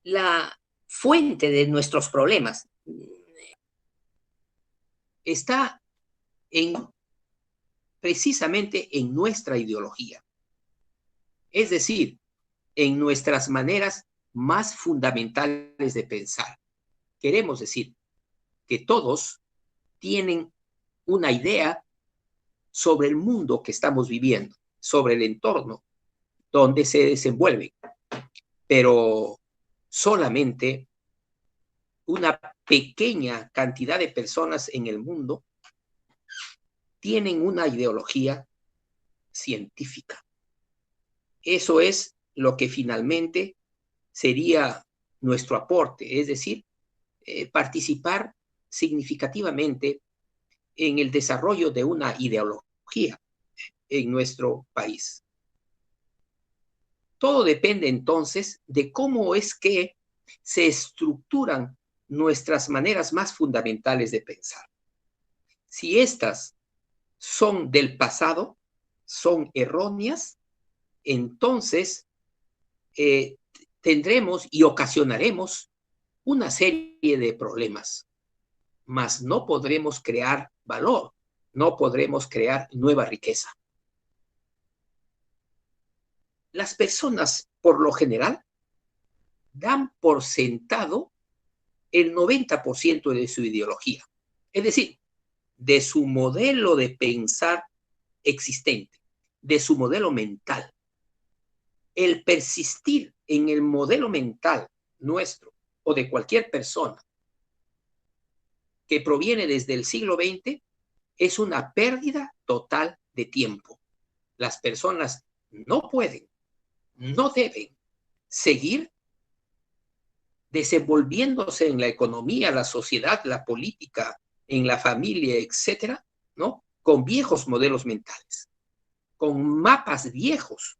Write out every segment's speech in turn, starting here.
La fuente de nuestros problemas está precisamente en nuestra ideología, es decir, en nuestras maneras más fundamentales de pensar. Queremos decir que todos tienen una idea sobre el mundo que estamos viviendo, sobre el entorno donde se desenvuelven, pero solamente una pequeña cantidad de personas en el mundo tienen una ideología científica. Eso es lo que finalmente sería nuestro aporte, es decir, participar significativamente en el desarrollo de una ideología en nuestro país. Todo depende entonces de cómo es que se estructuran nuestras maneras más fundamentales de pensar. Si estas son del pasado, son erróneas, entonces tendremos y ocasionaremos una serie de problemas, mas no podremos crear valor, no podremos crear nueva riqueza. Las personas, por lo general, dan por sentado el 90% de su ideología, es decir, de su modelo de pensar existente, de su modelo mental. El persistir en el modelo mental nuestro o de cualquier persona que proviene desde el siglo XX es una pérdida total de tiempo. Las personas no pueden, no deben seguir desenvolviéndose en la economía, la sociedad, la política, en la familia, etcétera, ¿no? Con viejos modelos mentales, con mapas viejos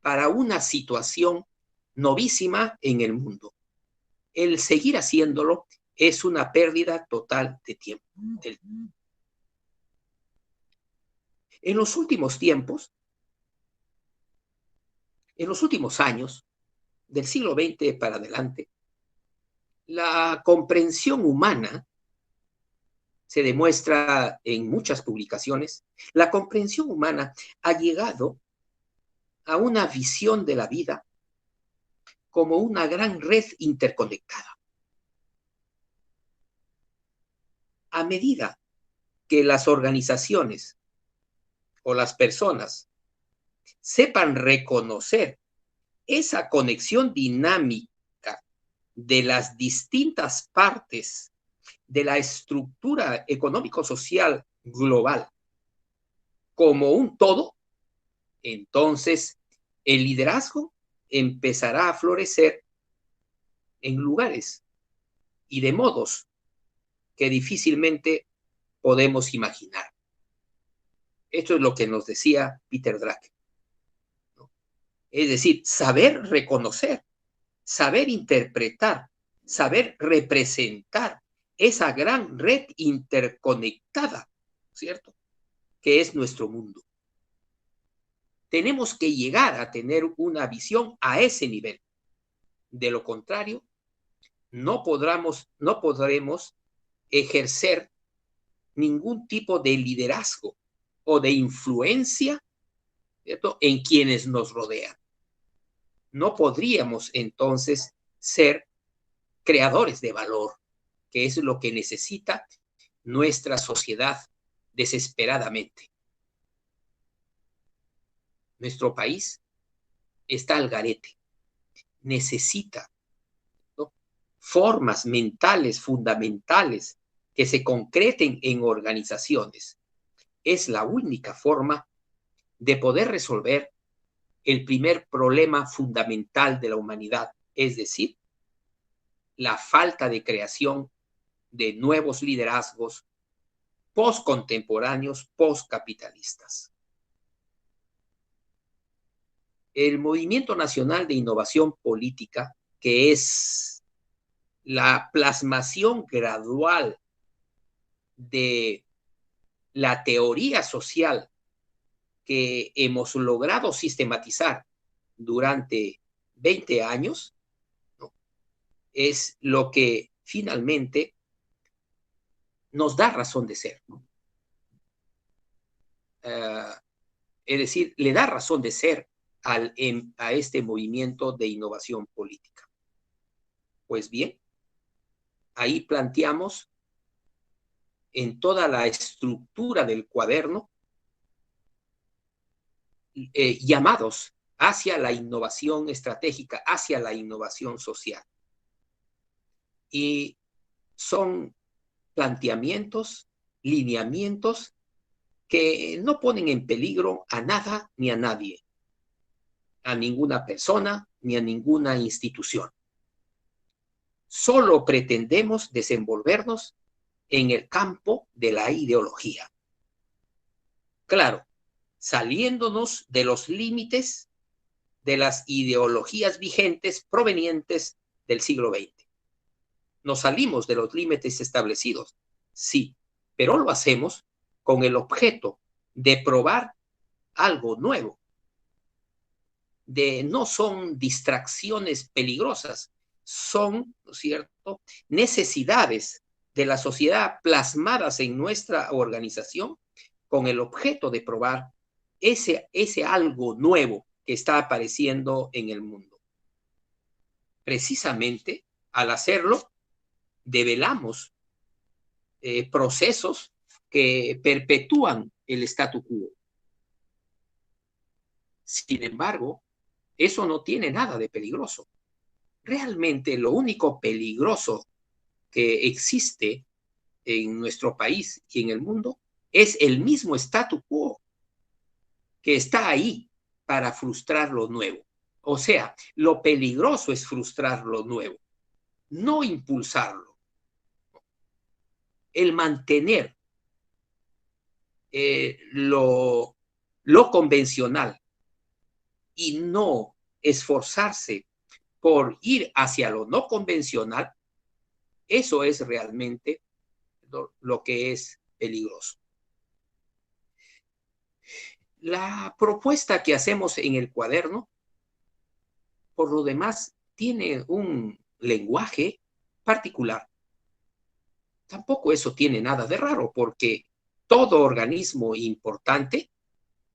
para una situación novísima en el mundo. El seguir haciéndolo es una pérdida total de tiempo. En los últimos tiempos, en los últimos años, del siglo XX para adelante, la comprensión humana se demuestra en muchas publicaciones, la comprensión humana ha llegado a una visión de la vida como una gran red interconectada. A medida que las organizaciones o las personas sepan reconocer esa conexión dinámica de las distintas partes de la estructura económico-social global como un todo, entonces el liderazgo empezará a florecer en lugares y de modos que difícilmente podemos imaginar. Esto es lo que nos decía Peter Drucker, ¿no? Es decir, saber reconocer, saber interpretar, saber representar esa gran red interconectada, ¿cierto?, que es nuestro mundo. Tenemos que llegar a tener una visión a ese nivel. De lo contrario, no podremos ejercer ningún tipo de liderazgo o de influencia, ¿cierto?, en quienes nos rodean. No podríamos entonces ser creadores de valor, que es lo que necesita nuestra sociedad desesperadamente. Nuestro país está al garete. Necesita, ¿no?, formas mentales fundamentales que se concreten en organizaciones. Es la única forma de poder resolver el primer problema fundamental de la humanidad, es decir, la falta de creación de nuevos liderazgos postcontemporáneos, postcapitalistas. El Movimiento Nacional de Innovación Política, que es la plasmación gradual de la teoría social que hemos logrado sistematizar durante 20 años, ¿no?, es lo que finalmente nos da razón de ser. Es decir, le da razón de ser a este movimiento de innovación política. Pues bien, ahí planteamos en toda la estructura del cuaderno llamados hacia la innovación estratégica, hacia la innovación social. Y son planteamientos, lineamientos que no ponen en peligro a nada ni a nadie, a ninguna persona ni a ninguna institución. Solo pretendemos desenvolvernos en el campo de la ideología. Claro, saliéndonos de los límites de las ideologías vigentes provenientes del siglo XX. Nos salimos de los límites establecidos, sí, pero lo hacemos con el objeto de probar algo nuevo. No son distracciones peligrosas, son, ¿no es cierto?, necesidades de la sociedad plasmadas en nuestra organización con el objeto de probar ese algo nuevo que está apareciendo en el mundo. Precisamente, al hacerlo, develamos procesos que perpetúan el statu quo. Sin embargo, eso no tiene nada de peligroso. Realmente lo único peligroso que existe en nuestro país y en el mundo es el mismo statu quo que está ahí para frustrar lo nuevo. O sea, lo peligroso es frustrar lo nuevo, no impulsarlo. El mantener lo convencional y no esforzarse por ir hacia lo no convencional, eso es realmente lo que es peligroso. La propuesta que hacemos en el cuaderno, por lo demás, tiene un lenguaje particular. Tampoco eso tiene nada de raro, porque todo organismo importante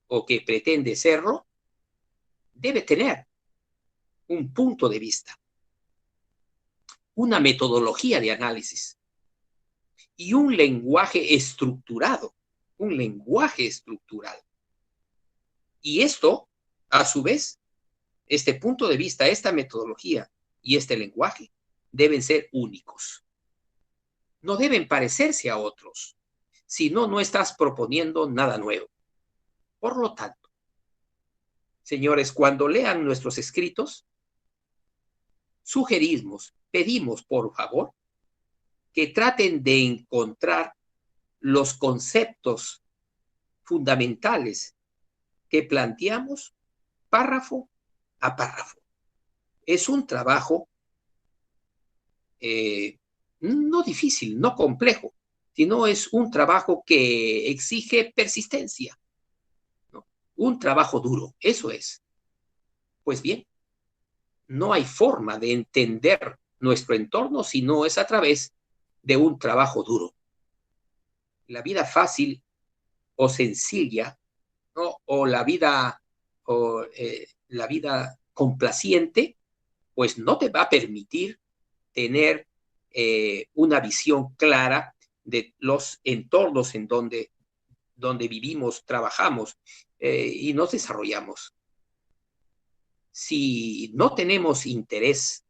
o que pretende serlo debe tener un punto de vista, una metodología de análisis y un lenguaje estructurado, un lenguaje estructural. Y esto, a su vez, este punto de vista, esta metodología y este lenguaje deben ser únicos. No deben parecerse a otros, si no, no estás proponiendo nada nuevo. Por lo tanto, señores, cuando lean nuestros escritos, sugerimos, pedimos por favor, que traten de encontrar los conceptos fundamentales que planteamos párrafo a párrafo. Es un trabajo no difícil, no complejo, sino es un trabajo que exige persistencia, ¿no? Un trabajo duro, eso es. Pues bien, no hay forma de entender nuestro entorno si no es a través de un trabajo duro. La vida fácil o sencilla, ¿no?, o la vida complaciente, pues no te va a permitir tener una visión clara de los entornos en donde vivimos, trabajamos y nos desarrollamos. Si no tenemos interés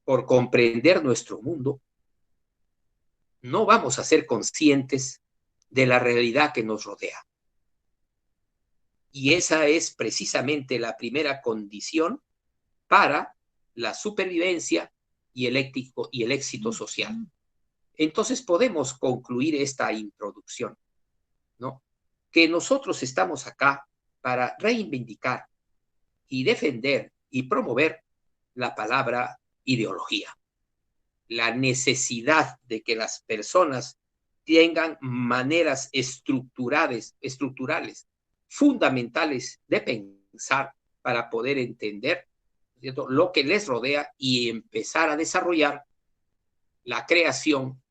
por comprender nuestro mundo, no vamos a ser conscientes de la realidad que nos rodea. Y esa es precisamente la primera condición para la supervivencia y el éxito social. Entonces podemos concluir esta introducción, ¿no?, que nosotros estamos acá para reivindicar y defender y promover la palabra ideología. La necesidad de que las personas tengan maneras estructurales, fundamentales de pensar para poder entender ¿cierto?, lo que les rodea y empezar a desarrollar la creación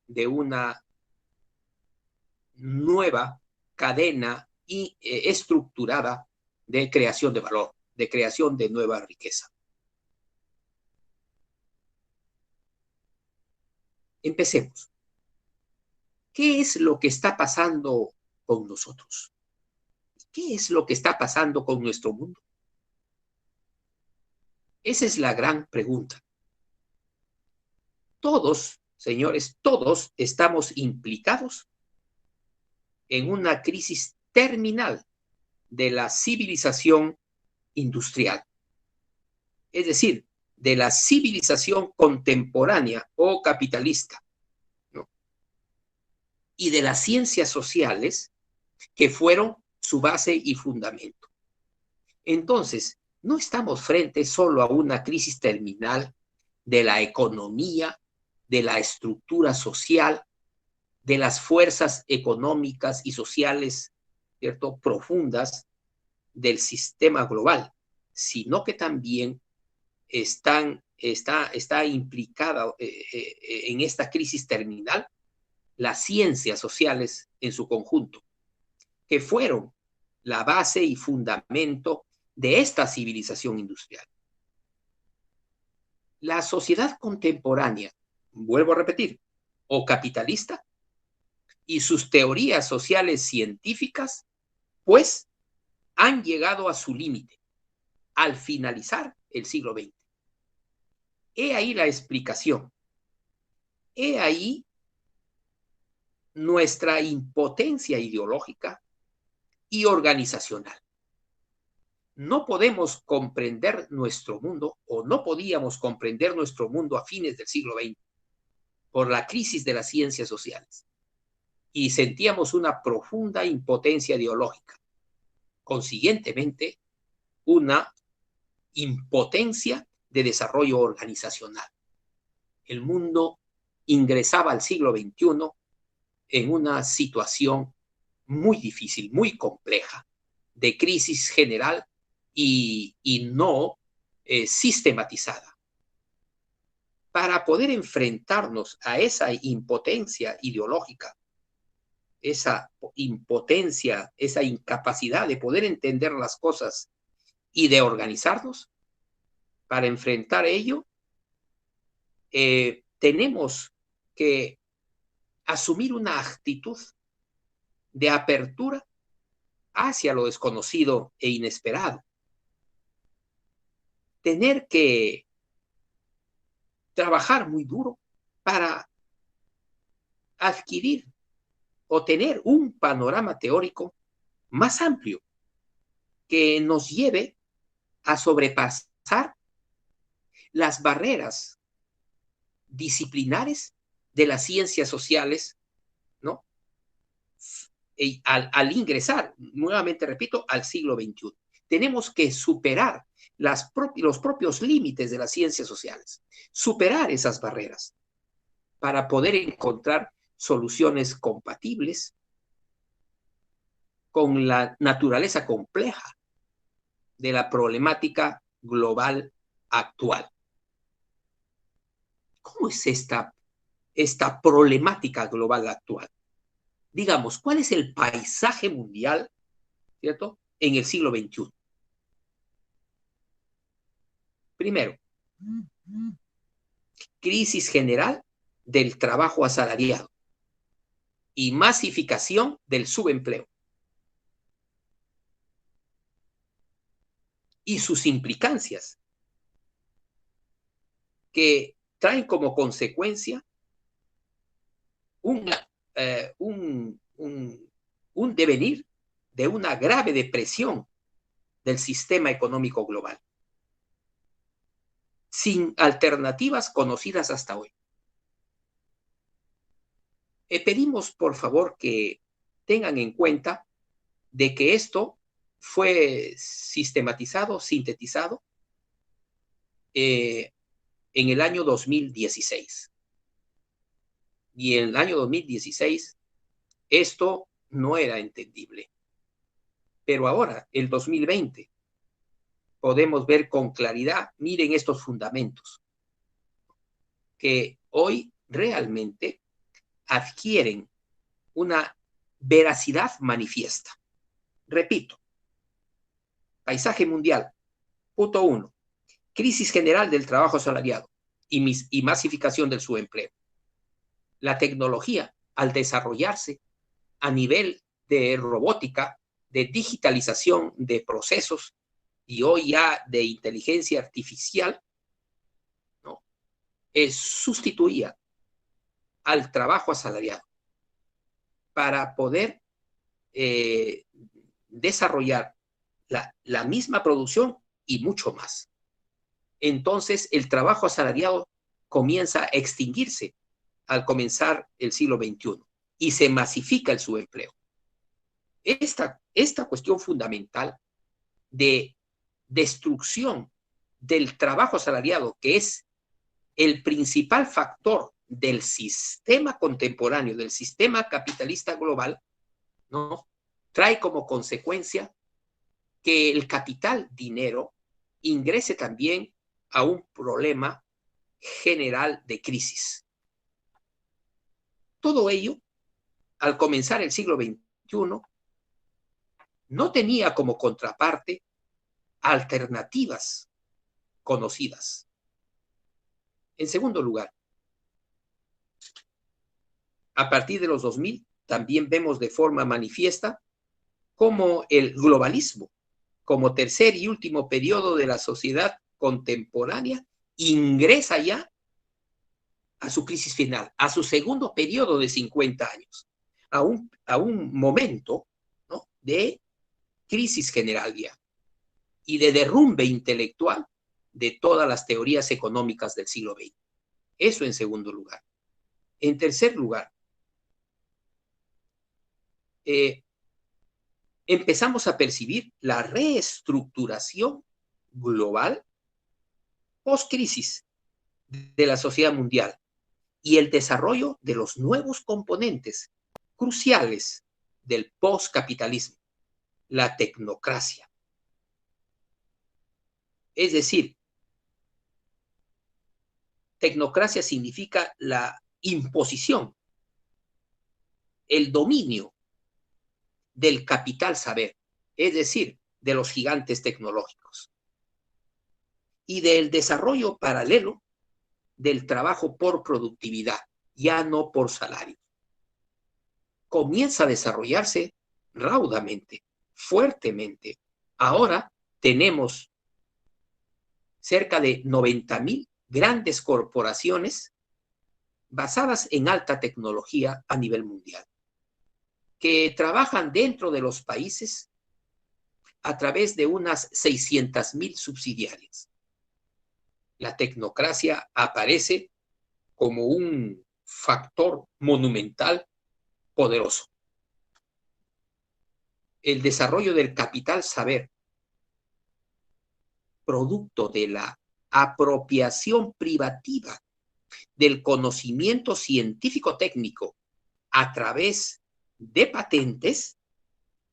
de una nueva cadena estructurada de creación de valor, de creación de nueva riqueza. Empecemos. ¿Qué es lo que está pasando con nosotros? ¿Qué es lo que está pasando con nuestro mundo? Esa es la gran pregunta. Todos, señores, todos estamos implicados en una crisis terminal de la civilización industrial. Es decir, de la civilización contemporánea o capitalista, ¿no?, y de las ciencias sociales que fueron su base y fundamento. Entonces, no estamos frente solo a una crisis terminal de la economía, de la estructura social, de las fuerzas económicas y sociales, ¿cierto?, profundas del sistema global, sino que también está implicada en esta crisis terminal las ciencias sociales en su conjunto, que fueron la base y fundamento de esta civilización industrial. La sociedad contemporánea, vuelvo a repetir, o capitalista, y sus teorías sociales científicas, pues, han llegado a su límite al finalizar el siglo XX. He ahí la explicación. He ahí nuestra impotencia ideológica y organizacional. No podemos comprender nuestro mundo, o no podíamos comprender nuestro mundo a fines del siglo XX, por la crisis de las ciencias sociales. Y sentíamos una profunda impotencia ideológica. Consiguientemente, una impotencia de desarrollo organizacional. El mundo ingresaba al siglo XXI en una situación muy difícil, muy compleja, de crisis general y no sistematizada. Para poder enfrentarnos a esa impotencia ideológica, esa impotencia, esa incapacidad de poder entender las cosas y de organizarnos, para enfrentar ello, tenemos que asumir una actitud de apertura hacia lo desconocido e inesperado. Tener que trabajar muy duro para adquirir o tener un panorama teórico más amplio que nos lleve a sobrepasar las barreras disciplinares de las ciencias sociales, ¿no?, al ingresar, nuevamente repito, al siglo XXI. Tenemos que superar los propios límites de las ciencias sociales, superar esas barreras para poder encontrar soluciones compatibles con la naturaleza compleja de la problemática global actual. ¿Cómo es esta problemática global actual? Digamos, ¿cuál es el paisaje mundial, ¿cierto?, en el siglo XXI? Primero, crisis general del trabajo asalariado y masificación del subempleo y sus implicancias, que traen como consecuencia un devenir de una grave depresión del sistema económico global, sin alternativas conocidas hasta hoy. Pedimos, por favor, que tengan en cuenta de que esto fue sistematizado, sintetizado en el año 2016. Y en el año 2016 esto no era entendible. Pero ahora, el 2020, podemos ver con claridad, miren estos fundamentos, que hoy realmente adquieren una veracidad manifiesta. Repito, paisaje mundial, punto 1, crisis general del trabajo asalariado y masificación del subempleo. La tecnología, al desarrollarse a nivel de robótica, de digitalización de procesos y hoy ya de inteligencia artificial, ¿no? Sustituía al trabajo asalariado para poder desarrollar la misma producción y mucho más. Entonces, el trabajo asalariado comienza a extinguirse al comenzar el siglo XXI y se masifica el subempleo. Esta cuestión fundamental de destrucción del trabajo asalariado, que es el principal factor del sistema contemporáneo, del sistema capitalista global, ¿no? Trae como consecuencia que el capital, dinero, ingrese también a un problema general de crisis. Todo ello, al comenzar el siglo XXI, no tenía como contraparte alternativas conocidas. En segundo lugar, a partir de los 2000, también vemos de forma manifiesta cómo el globalismo, como tercer y último periodo de la sociedad contemporánea, ingresa ya a su crisis final, a su segundo periodo de 50 años, a un momento, ¿no?, de crisis general ya y de derrumbe intelectual de todas las teorías económicas del siglo XX. Eso en segundo lugar. En tercer lugar, empezamos a percibir la reestructuración global post-crisis de la sociedad mundial y el desarrollo de los nuevos componentes cruciales del postcapitalismo, la tecnocracia. Es decir, tecnocracia significa la imposición, el dominio del capital saber, es decir, de los gigantes tecnológicos, y del desarrollo paralelo del trabajo por productividad, ya no por salario. Comienza a desarrollarse raudamente, fuertemente. Ahora tenemos cerca de 90,000 grandes corporaciones basadas en alta tecnología a nivel mundial, que trabajan dentro de los países a través de unas 600,000 subsidiarias. La tecnocracia aparece como un factor monumental poderoso. El desarrollo del capital saber, producto de la apropiación privativa del conocimiento científico-técnico a través de patentes,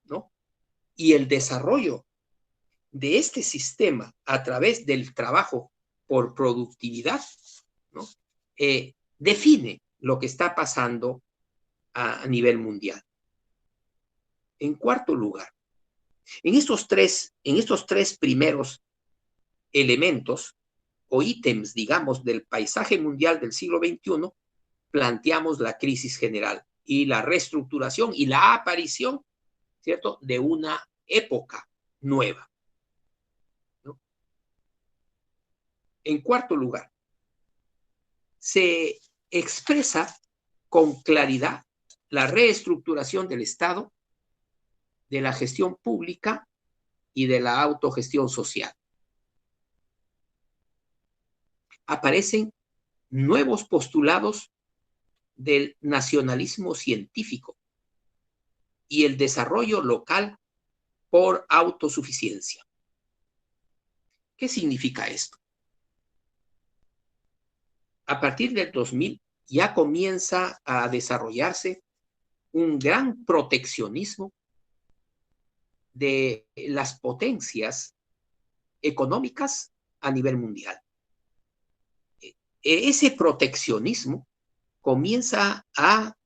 ¿no?, y el desarrollo de este sistema a través del trabajo por productividad, ¿no?, define lo que está pasando a nivel mundial. En cuarto lugar, en estos tres primeros elementos o ítems, digamos, del paisaje mundial del siglo XXI, planteamos la crisis general y la reestructuración y la aparición, ¿cierto?, de una época nueva, ¿no? En cuarto lugar, se expresa con claridad la reestructuración del Estado, de la gestión pública y de la autogestión social. Aparecen nuevos postulados del nacionalismo científico y el desarrollo local por autosuficiencia. ¿Qué significa esto? A partir del 2000 ya comienza a desarrollarse un gran proteccionismo de las potencias económicas a nivel mundial. Ese proteccionismo comienza a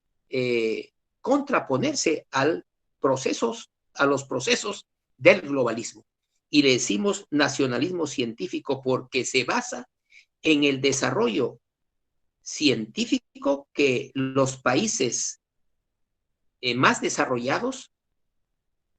contraponerse a los procesos del globalismo. Y le decimos nacionalismo científico porque se basa en el desarrollo científico que los países más desarrollados,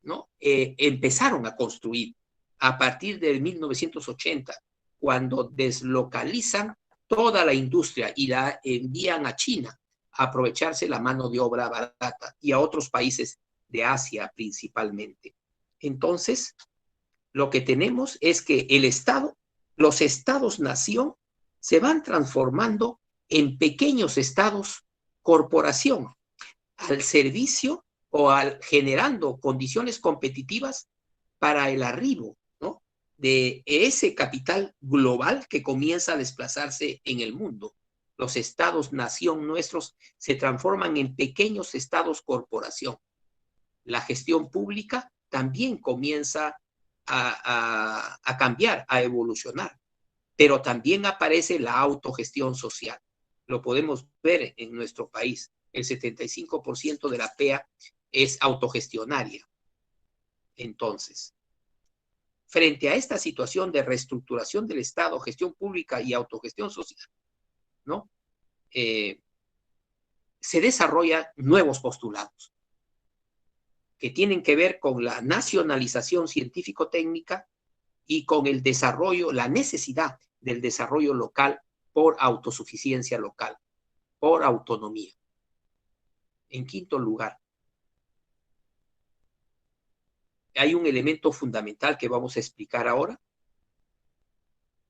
¿no? Empezaron a construir a partir de 1980, cuando deslocalizan toda la industria y la envían a China a aprovecharse la mano de obra barata y a otros países de Asia principalmente. Entonces, lo que tenemos es que el Estado, los estados-nación, se van transformando en pequeños estados corporación al servicio o generando condiciones competitivas para el arribo, ¿no?, de ese capital global que comienza a desplazarse en el mundo. Los estados-nación nuestros se transforman en pequeños estados-corporación. La gestión pública también comienza a cambiar, a evolucionar, pero también aparece la autogestión social. Lo podemos ver en nuestro país. El 75% de la PEA es autogestionaria. Entonces, frente a esta situación de reestructuración del Estado, gestión pública y autogestión social, ¿no?, se desarrollan nuevos postulados que tienen que ver con la nacionalización científico-técnica y con el desarrollo, la necesidad del desarrollo local por autosuficiencia local, por autonomía. En quinto lugar, hay un elemento fundamental que vamos a explicar ahora,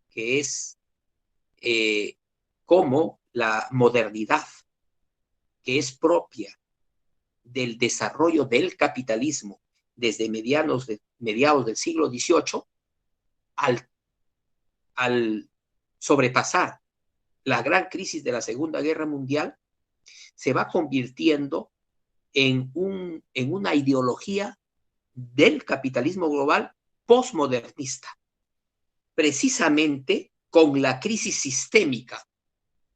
que es cómo la modernidad, que es propia del desarrollo del capitalismo desde mediados del siglo XVIII, al sobrepasar la gran crisis de la Segunda Guerra Mundial, se va convirtiendo en una ideología del capitalismo global postmodernista, precisamente con la crisis sistémica,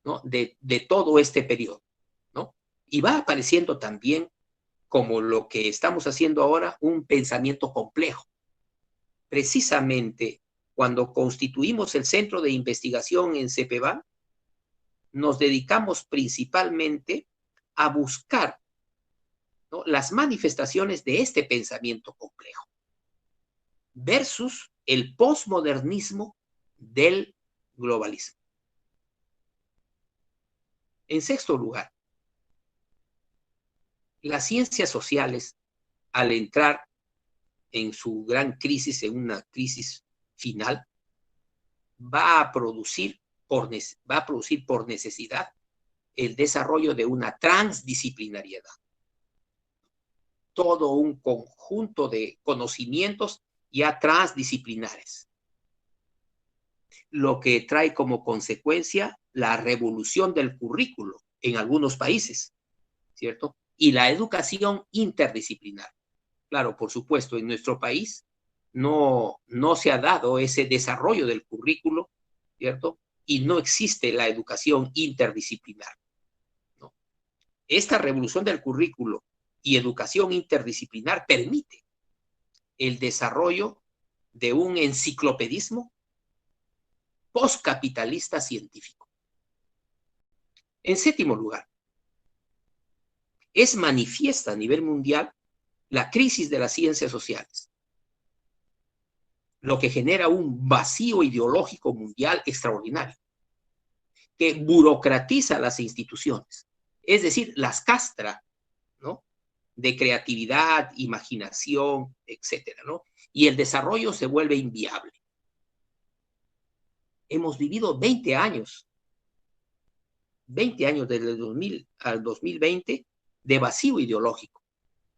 ¿no?, de todo este periodo, ¿no? Y va apareciendo también, como lo que estamos haciendo ahora, un pensamiento complejo. Precisamente cuando constituimos el Centro de Investigación en CEPEVAN, nos dedicamos principalmente a buscar, ¿no?, las manifestaciones de este pensamiento complejo versus el posmodernismo del globalismo. En sexto lugar, las ciencias sociales, al entrar en su gran crisis, en una crisis final, va a producir por necesidad el desarrollo de una transdisciplinariedad. Todo un conjunto de conocimientos ya transdisciplinares, lo que trae como consecuencia la revolución del currículo en algunos países, ¿cierto? Y la educación interdisciplinar. Claro, por supuesto, en nuestro país no se ha dado ese desarrollo del currículo, ¿cierto? Y no existe la educación interdisciplinar, ¿no? Esta revolución del currículo y educación interdisciplinar permite el desarrollo de un enciclopedismo postcapitalista científico. En séptimo lugar, es manifiesta a nivel mundial la crisis de las ciencias sociales, lo que genera un vacío ideológico mundial extraordinario, que burocratiza las instituciones, es decir, las castra, ¿no?, de creatividad, imaginación, etcétera, ¿no? Y el desarrollo se vuelve inviable. Hemos vivido 20 años desde el 2000 al 2020 de vacío ideológico,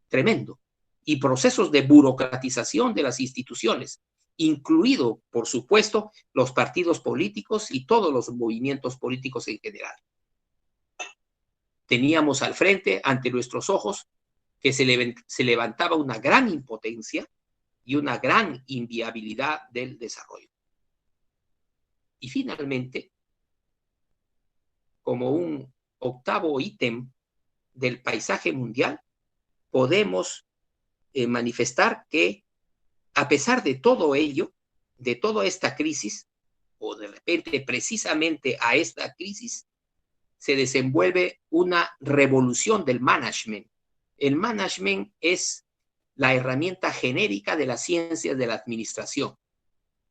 tremendo, y procesos de burocratización de las instituciones, incluido, por supuesto, los partidos políticos y todos los movimientos políticos en general. Teníamos al frente, ante nuestros ojos, que se levantaba una gran impotencia, y una gran inviabilidad del desarrollo. Y finalmente, como un octavo ítem del paisaje mundial, podemos manifestar que a pesar de todo ello, de toda esta crisis, o de repente precisamente a esta crisis, se desenvuelve una revolución del management. El management es la herramienta genérica de las ciencias de la administración,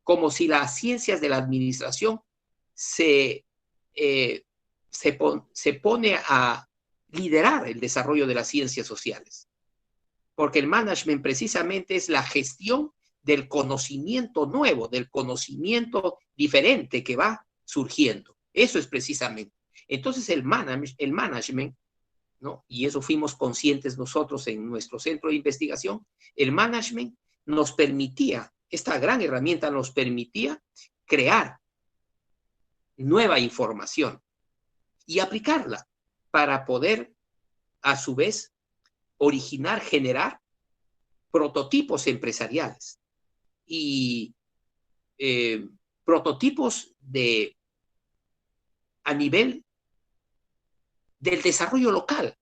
como si las ciencias de la administración se pone a liderar el desarrollo de las ciencias sociales. Porque el management precisamente es la gestión del conocimiento nuevo, del conocimiento diferente que va surgiendo. Eso es precisamente. Entonces el management, ¿no? Y eso fuimos conscientes nosotros en nuestro centro de investigación, el management nos permitía, esta gran herramienta nos permitía crear nueva información y aplicarla para poder, a su vez, originar, generar prototipos empresariales y prototipos a nivel del desarrollo local,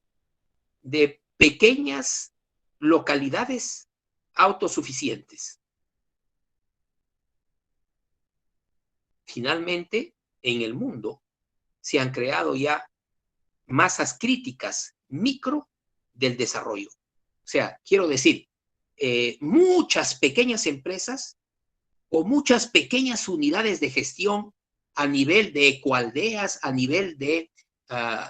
de pequeñas localidades autosuficientes. Finalmente, en el mundo se han creado ya masas críticas micro del desarrollo. O sea, quiero decir, muchas pequeñas empresas o muchas pequeñas unidades de gestión a nivel de ecoaldeas, a nivel de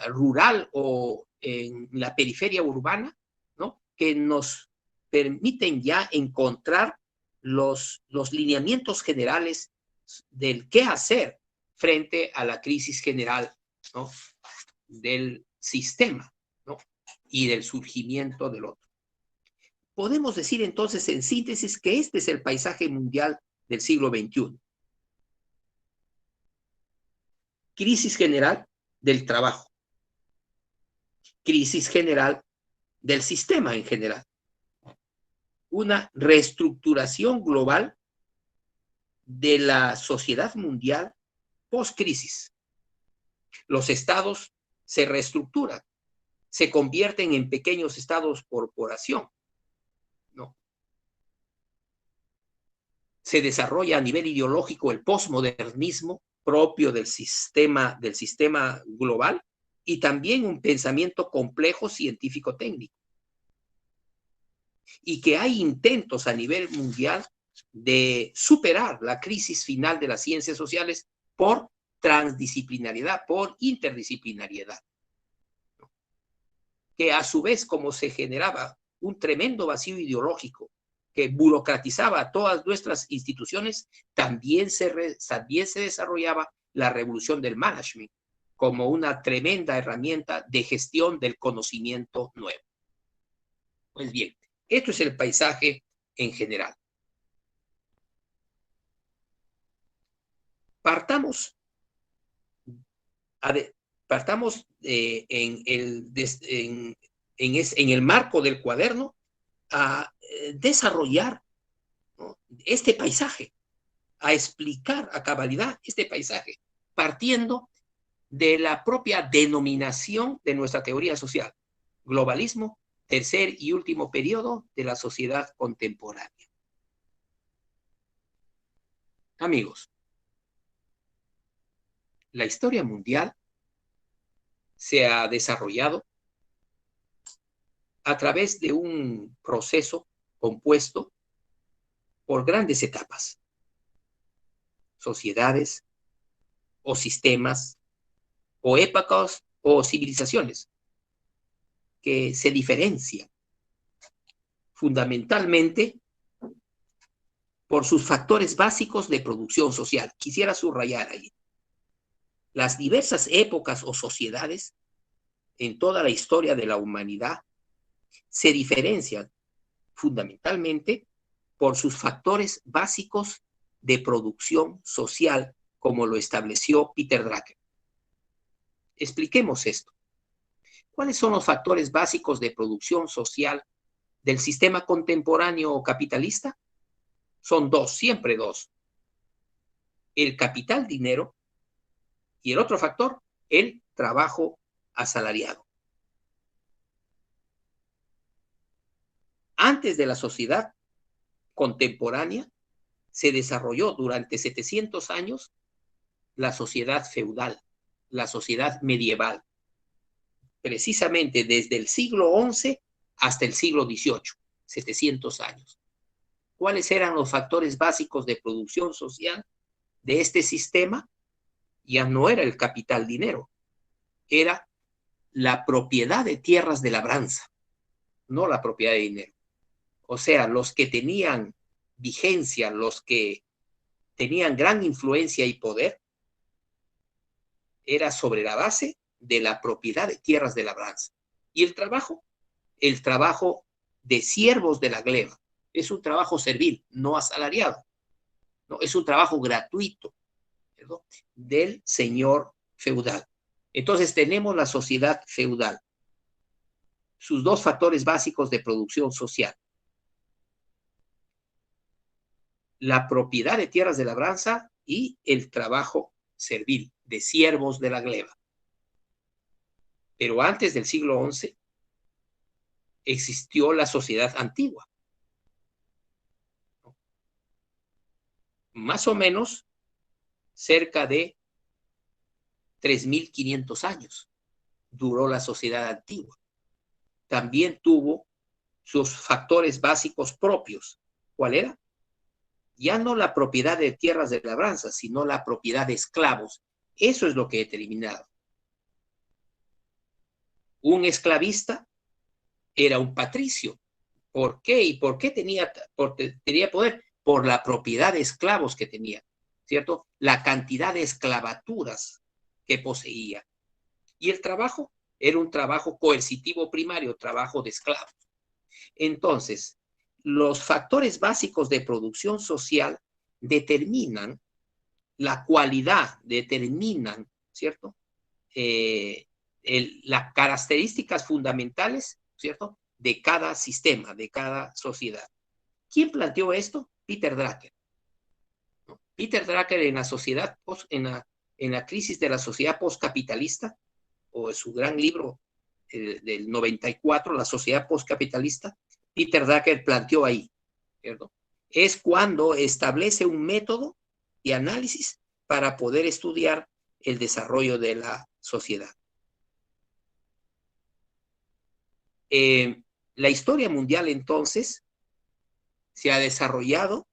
rural o en la periferia urbana, ¿no? Que nos permiten ya encontrar los lineamientos generales del qué hacer frente a la crisis general, ¿no? Del sistema, ¿no? Y del surgimiento del otro. Podemos decir entonces en síntesis que este es el paisaje mundial del siglo XXI. Crisis general del trabajo. Crisis general del sistema en general. Una reestructuración global de la sociedad mundial post-crisis. Los estados se reestructuran, se convierten en pequeños estados corporación, ¿no? Se desarrolla a nivel ideológico el posmodernismo propio del sistema global y también un pensamiento complejo científico-técnico. Y que hay intentos a nivel mundial de superar la crisis final de las ciencias sociales por transdisciplinariedad, por interdisciplinariedad. Que a su vez, como se generaba un tremendo vacío ideológico que burocratizaba todas nuestras instituciones, también se desarrollaba la revolución del management como una tremenda herramienta de gestión del conocimiento nuevo. Pues bien, esto es el paisaje en general. Partamos en el marco del cuaderno a desarrollar, ¿no?, este paisaje, a explicar a cabalidad este paisaje, partiendo de la propia denominación de nuestra teoría social, globalismo, tercer y último periodo de la sociedad contemporánea. Amigos, la historia mundial se ha desarrollado a través de un proceso compuesto por grandes etapas, sociedades o sistemas o épocas o civilizaciones que se diferencian fundamentalmente por sus factores básicos de producción social. Quisiera subrayar ahí. Las diversas épocas o sociedades en toda la historia de la humanidad se diferencian fundamentalmente por sus factores básicos de producción social, como lo estableció Peter Drucker. Expliquemos esto. ¿Cuáles son los factores básicos de producción social del sistema contemporáneo capitalista? son dos, siempre dos: el capital dinero y el otro factor, el trabajo asalariado. Antes de la sociedad contemporánea, se desarrolló durante 700 años la sociedad feudal, la sociedad medieval, precisamente desde el siglo XI hasta el siglo XVIII, 700 años. ¿Cuáles eran los factores básicos de producción social de este sistema? Ya no era el capital dinero, era la propiedad de tierras de labranza, no la propiedad de dinero. O sea, los que tenían vigencia, los que tenían gran influencia y poder, era sobre la base de la propiedad de tierras de labranza. ¿Y el trabajo? El trabajo de siervos de la gleba. Es un trabajo servil, no asalariado. No, es un trabajo gratuito, ¿no?, del señor feudal. Entonces tenemos la sociedad feudal, sus dos factores básicos de producción social: la propiedad de tierras de labranza y el trabajo servil de siervos de la gleba. Pero antes del siglo XI existió la sociedad antigua. Más o menos cerca de 3.500 años duró la sociedad antigua. También tuvo sus factores básicos propios. ¿Cuál era? Ya no la propiedad de tierras de labranza, sino la propiedad de esclavos. Eso es lo que he determinado. Un esclavista era un patricio. ¿Por qué? ¿Y por qué tenía poder? Por la propiedad de esclavos que tenía, ¿cierto? La cantidad de esclavaturas que poseía. Y el trabajo era un trabajo coercitivo primario, trabajo de esclavos. Entonces, los factores básicos de producción social determinan la cualidad, determinan, ¿cierto? Las características fundamentales, ¿cierto?, de cada sistema, de cada sociedad. ¿Quién planteó esto? Peter Drucker. ¿No? Peter Drucker en la sociedad, en la crisis de la sociedad postcapitalista, o en su gran libro del 94, La sociedad postcapitalista, Peter Drucker planteó ahí, ¿cierto? Es cuando establece un método de análisis para poder estudiar el desarrollo de la sociedad. La historia mundial, entonces, se ha desarrollado,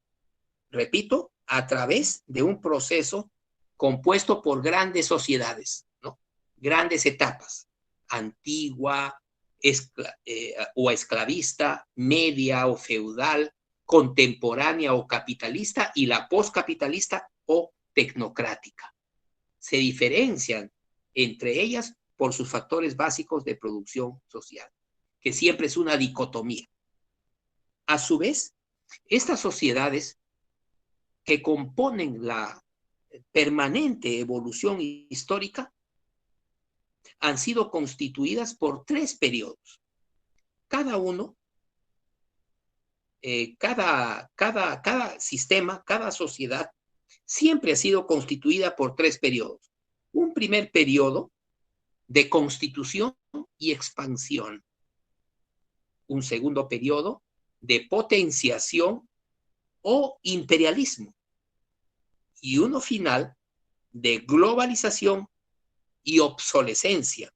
repito, a través de un proceso compuesto por grandes sociedades, ¿no? Grandes etapas: antigua, o esclavista, media o feudal, contemporánea o capitalista, y la postcapitalista o tecnocrática. Se diferencian entre ellas por sus factores básicos de producción social, que siempre es una dicotomía. A su vez, estas sociedades que componen la permanente evolución histórica han sido constituidas por 3 periodos. Cada uno, cada sistema, cada sociedad, siempre ha sido constituida por 3 periodos. Un primer periodo de constitución y expansión. Un segundo periodo de potenciación o imperialismo. Y uno final de globalización y obsolescencia,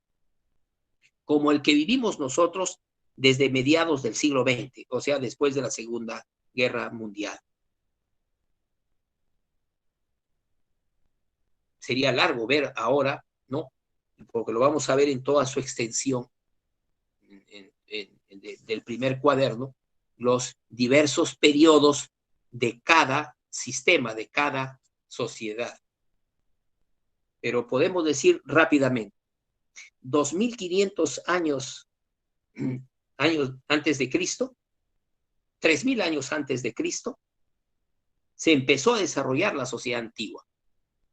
como el que vivimos nosotros desde mediados del siglo XX, o sea, después de la Segunda Guerra Mundial. Sería largo ver ahora, ¿no?, porque lo vamos a ver en toda su extensión del primer cuaderno, los diversos periodos de cada sistema, de cada sociedad. Pero podemos decir rápidamente: 2.500 años antes de Cristo, 3.000 años antes de Cristo, se empezó a desarrollar la sociedad antigua.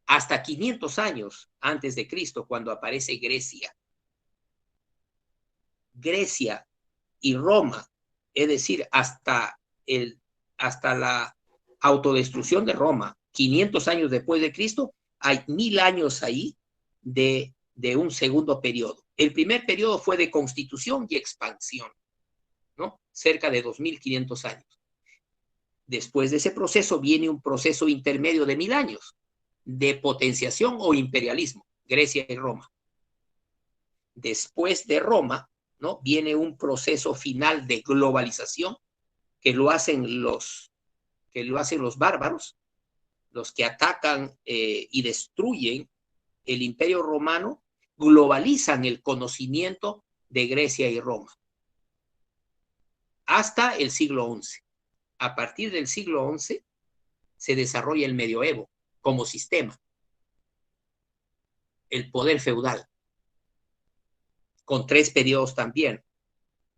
Hasta 500 años antes de Cristo, cuando aparece Grecia. Grecia y Roma, es decir, hasta autodestrucción de Roma, 500 años después de Cristo, hay 1000 años ahí de un segundo periodo. El primer periodo fue de constitución y expansión, ¿no? Cerca de 2500 años. Después de ese proceso viene un proceso intermedio de 1000 años de potenciación o imperialismo, Grecia y Roma. Después de Roma, ¿no? Viene un proceso final de globalización que lo hacen los bárbaros, los que atacan y destruyen el Imperio Romano, globalizan el conocimiento de Grecia y Roma hasta el siglo XI. A partir del siglo XI se desarrolla el medioevo como sistema, el poder feudal, con 3 periodos también.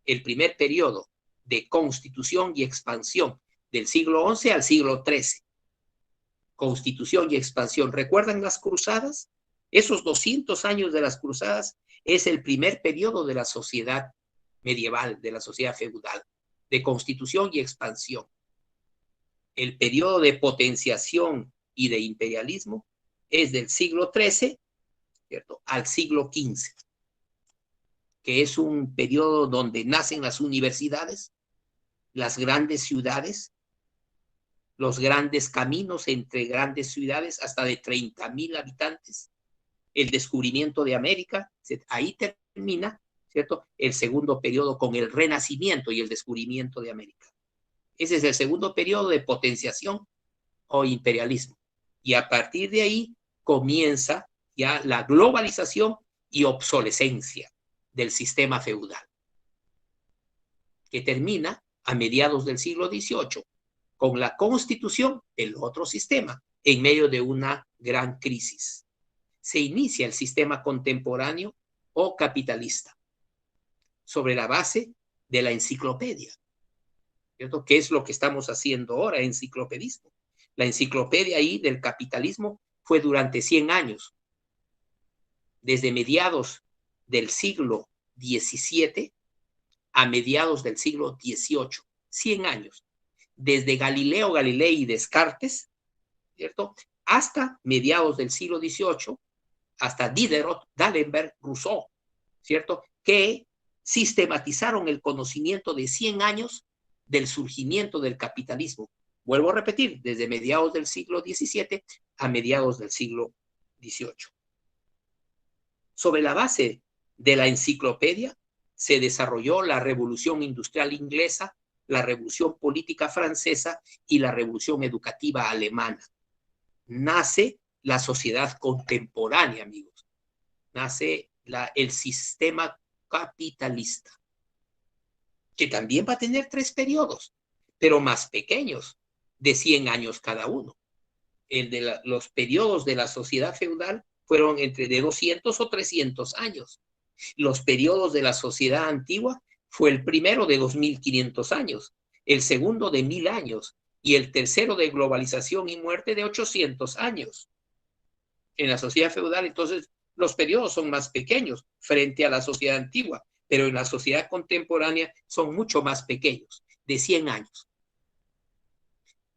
El primer periodo de constitución y expansión del siglo XI al siglo XIII. Constitución y expansión. ¿Recuerdan las cruzadas? Esos 200 años de las cruzadas es el primer periodo de la sociedad medieval, de la sociedad feudal, de constitución y expansión. El periodo de potenciación y de imperialismo es del siglo XIII, ¿cierto?, al siglo XV, que es un periodo donde nacen las universidades, las grandes ciudades, los grandes caminos entre grandes ciudades, hasta de 30,000 habitantes, el descubrimiento de América, ahí termina, ¿cierto?, el segundo periodo con el Renacimiento y el descubrimiento de América. Ese es el segundo periodo de potenciación o imperialismo. Y a partir de ahí comienza ya la globalización y obsolescencia del sistema feudal, que termina a mediados del siglo XVIII con la constitución del otro sistema en medio de una gran crisis. Se inicia el sistema contemporáneo o capitalista sobre la base de la enciclopedia, ¿cierto? ¿Qué es lo que estamos haciendo ahora? Enciclopedismo. La enciclopedia ahí del capitalismo fue durante 100 años, desde mediados del siglo XVII a mediados del siglo XVIII, 100 años, desde Galileo Galilei y Descartes, ¿cierto?, hasta mediados del siglo XVIII, hasta Diderot, D'Alembert, Rousseau, ¿cierto?, que sistematizaron el conocimiento de 100 años del surgimiento del capitalismo. Vuelvo a repetir, desde mediados del siglo XVII a mediados del siglo XVIII. Sobre la base de la enciclopedia se desarrolló la Revolución Industrial Inglesa, la Revolución Política Francesa y la Revolución Educativa Alemana. Nace la sociedad contemporánea, amigos. Nace el sistema capitalista, que también va a tener 3 periodos, pero más pequeños, de 100 años cada uno. Los periodos de la sociedad feudal fueron entre de 200 o 300 años. Los periodos de la sociedad antigua fue el primero de 2500 años, el segundo de 1000 años y el tercero de globalización y muerte de 800 años. En la sociedad feudal, entonces, los periodos son más pequeños frente a la sociedad antigua, pero en la sociedad contemporánea son mucho más pequeños, de 100 años.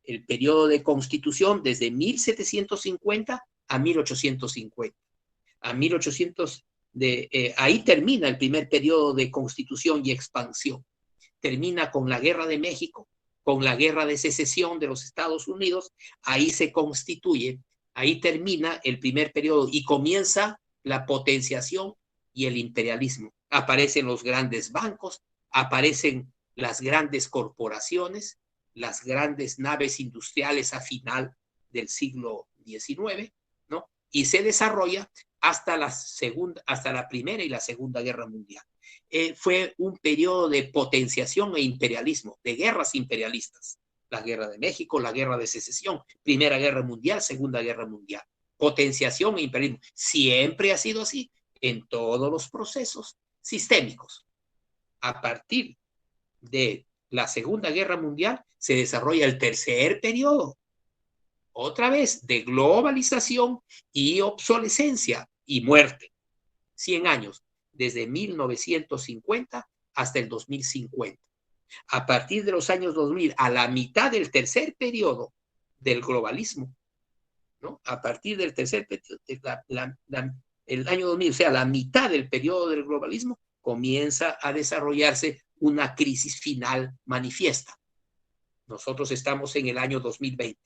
El periodo de constitución desde 1750 a 1850. A 1800, ahí termina el primer periodo de constitución y expansión. Termina con la Guerra de México, con la Guerra de Secesión de los Estados Unidos. Ahí se constituye, ahí termina el primer periodo y comienza la potenciación y el imperialismo. Aparecen los grandes bancos, aparecen las grandes corporaciones, las grandes naves industriales a final del siglo XIX, ¿no? Y se desarrolla hasta la Primera y la Segunda Guerra Mundial. Fue un periodo de potenciación e imperialismo, de guerras imperialistas. La Guerra de México, la Guerra de Secesión, Primera Guerra Mundial, Segunda Guerra Mundial. Potenciación e imperialismo. Siempre ha sido así en todos los procesos sistémicos. A partir de la Segunda Guerra Mundial se desarrolla el tercer periodo, otra vez de globalización y obsolescencia y muerte. 100 años, desde 1950 hasta el 2050. A partir de los años 2000, a la mitad del tercer periodo, del globalismo, ¿no? A partir del tercer, el año 2000, o sea, la mitad del periodo del globalismo, comienza a desarrollarse una crisis final manifiesta. Nosotros estamos en el año 2020.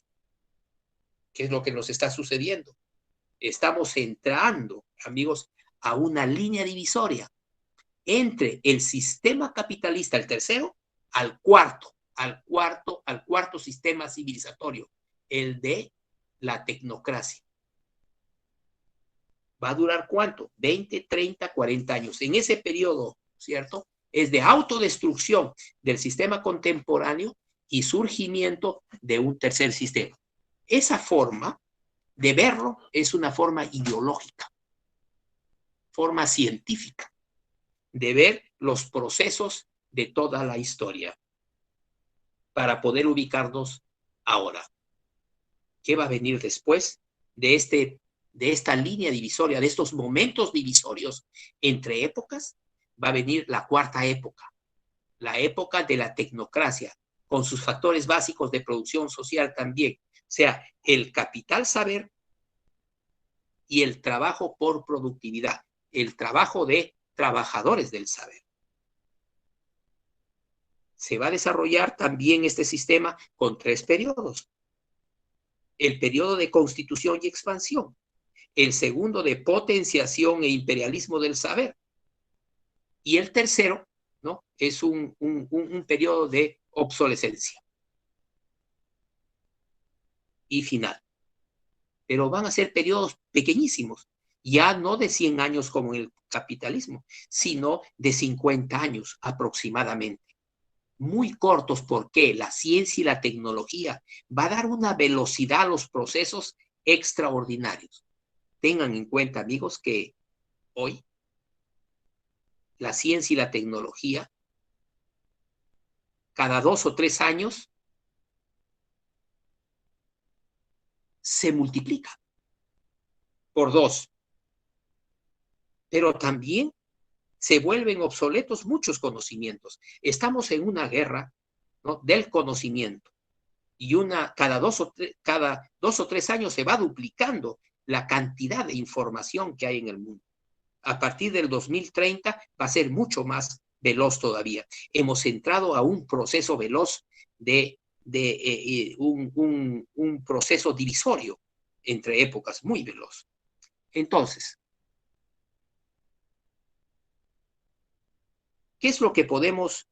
¿Qué es lo que nos está sucediendo? Estamos entrando, amigos, a una línea divisoria entre el sistema capitalista, el tercero, al cuarto sistema civilizatorio, el de la tecnocracia. ¿Va a durar cuánto? 20, 30, 40 años. En ese periodo, ¿cierto? Es de autodestrucción del sistema contemporáneo y surgimiento de un tercer sistema. Esa forma de verlo es una forma ideológica, forma científica, de ver los procesos de toda la historia para poder ubicarnos ahora. ¿Qué va a venir después de esta línea divisoria, de estos momentos divisorios entre épocas? Va a venir la cuarta época, la época de la tecnocracia, con sus factores básicos de producción social también, o sea, el capital saber y el trabajo por productividad, el trabajo de trabajadores del saber. Se va a desarrollar también este sistema con 3 periodos. El periodo de constitución y expansión, el segundo de potenciación e imperialismo del saber, y el tercero, ¿no? Es un periodo de obsolescencia y final. Pero van a ser periodos pequeñísimos, ya no de 100 años como en el capitalismo, sino de 50 años aproximadamente. Muy cortos, porque la ciencia y la tecnología va a dar una velocidad a los procesos extraordinarios. Tengan en cuenta, amigos, que hoy la ciencia y la tecnología, cada 2 o 3 años, se multiplica por 2. Pero también se vuelven obsoletos muchos conocimientos. Estamos en una guerra, ¿no?, del conocimiento. Y cada dos o tres años se va duplicando la cantidad de información que hay en el mundo. A partir del 2030 va a ser mucho más veloz todavía. Hemos entrado a un proceso veloz un proceso divisorio entre épocas, muy veloz. Entonces, ¿qué es lo que podemos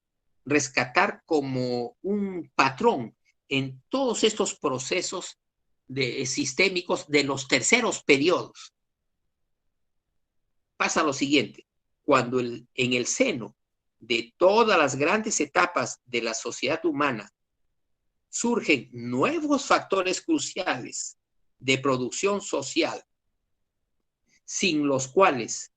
rescatar como un patrón en todos estos procesos sistémicos de los terceros periodos? Pasa lo siguiente: cuando en el seno de todas las grandes etapas de la sociedad humana surgen nuevos factores cruciales de producción social, sin los cuales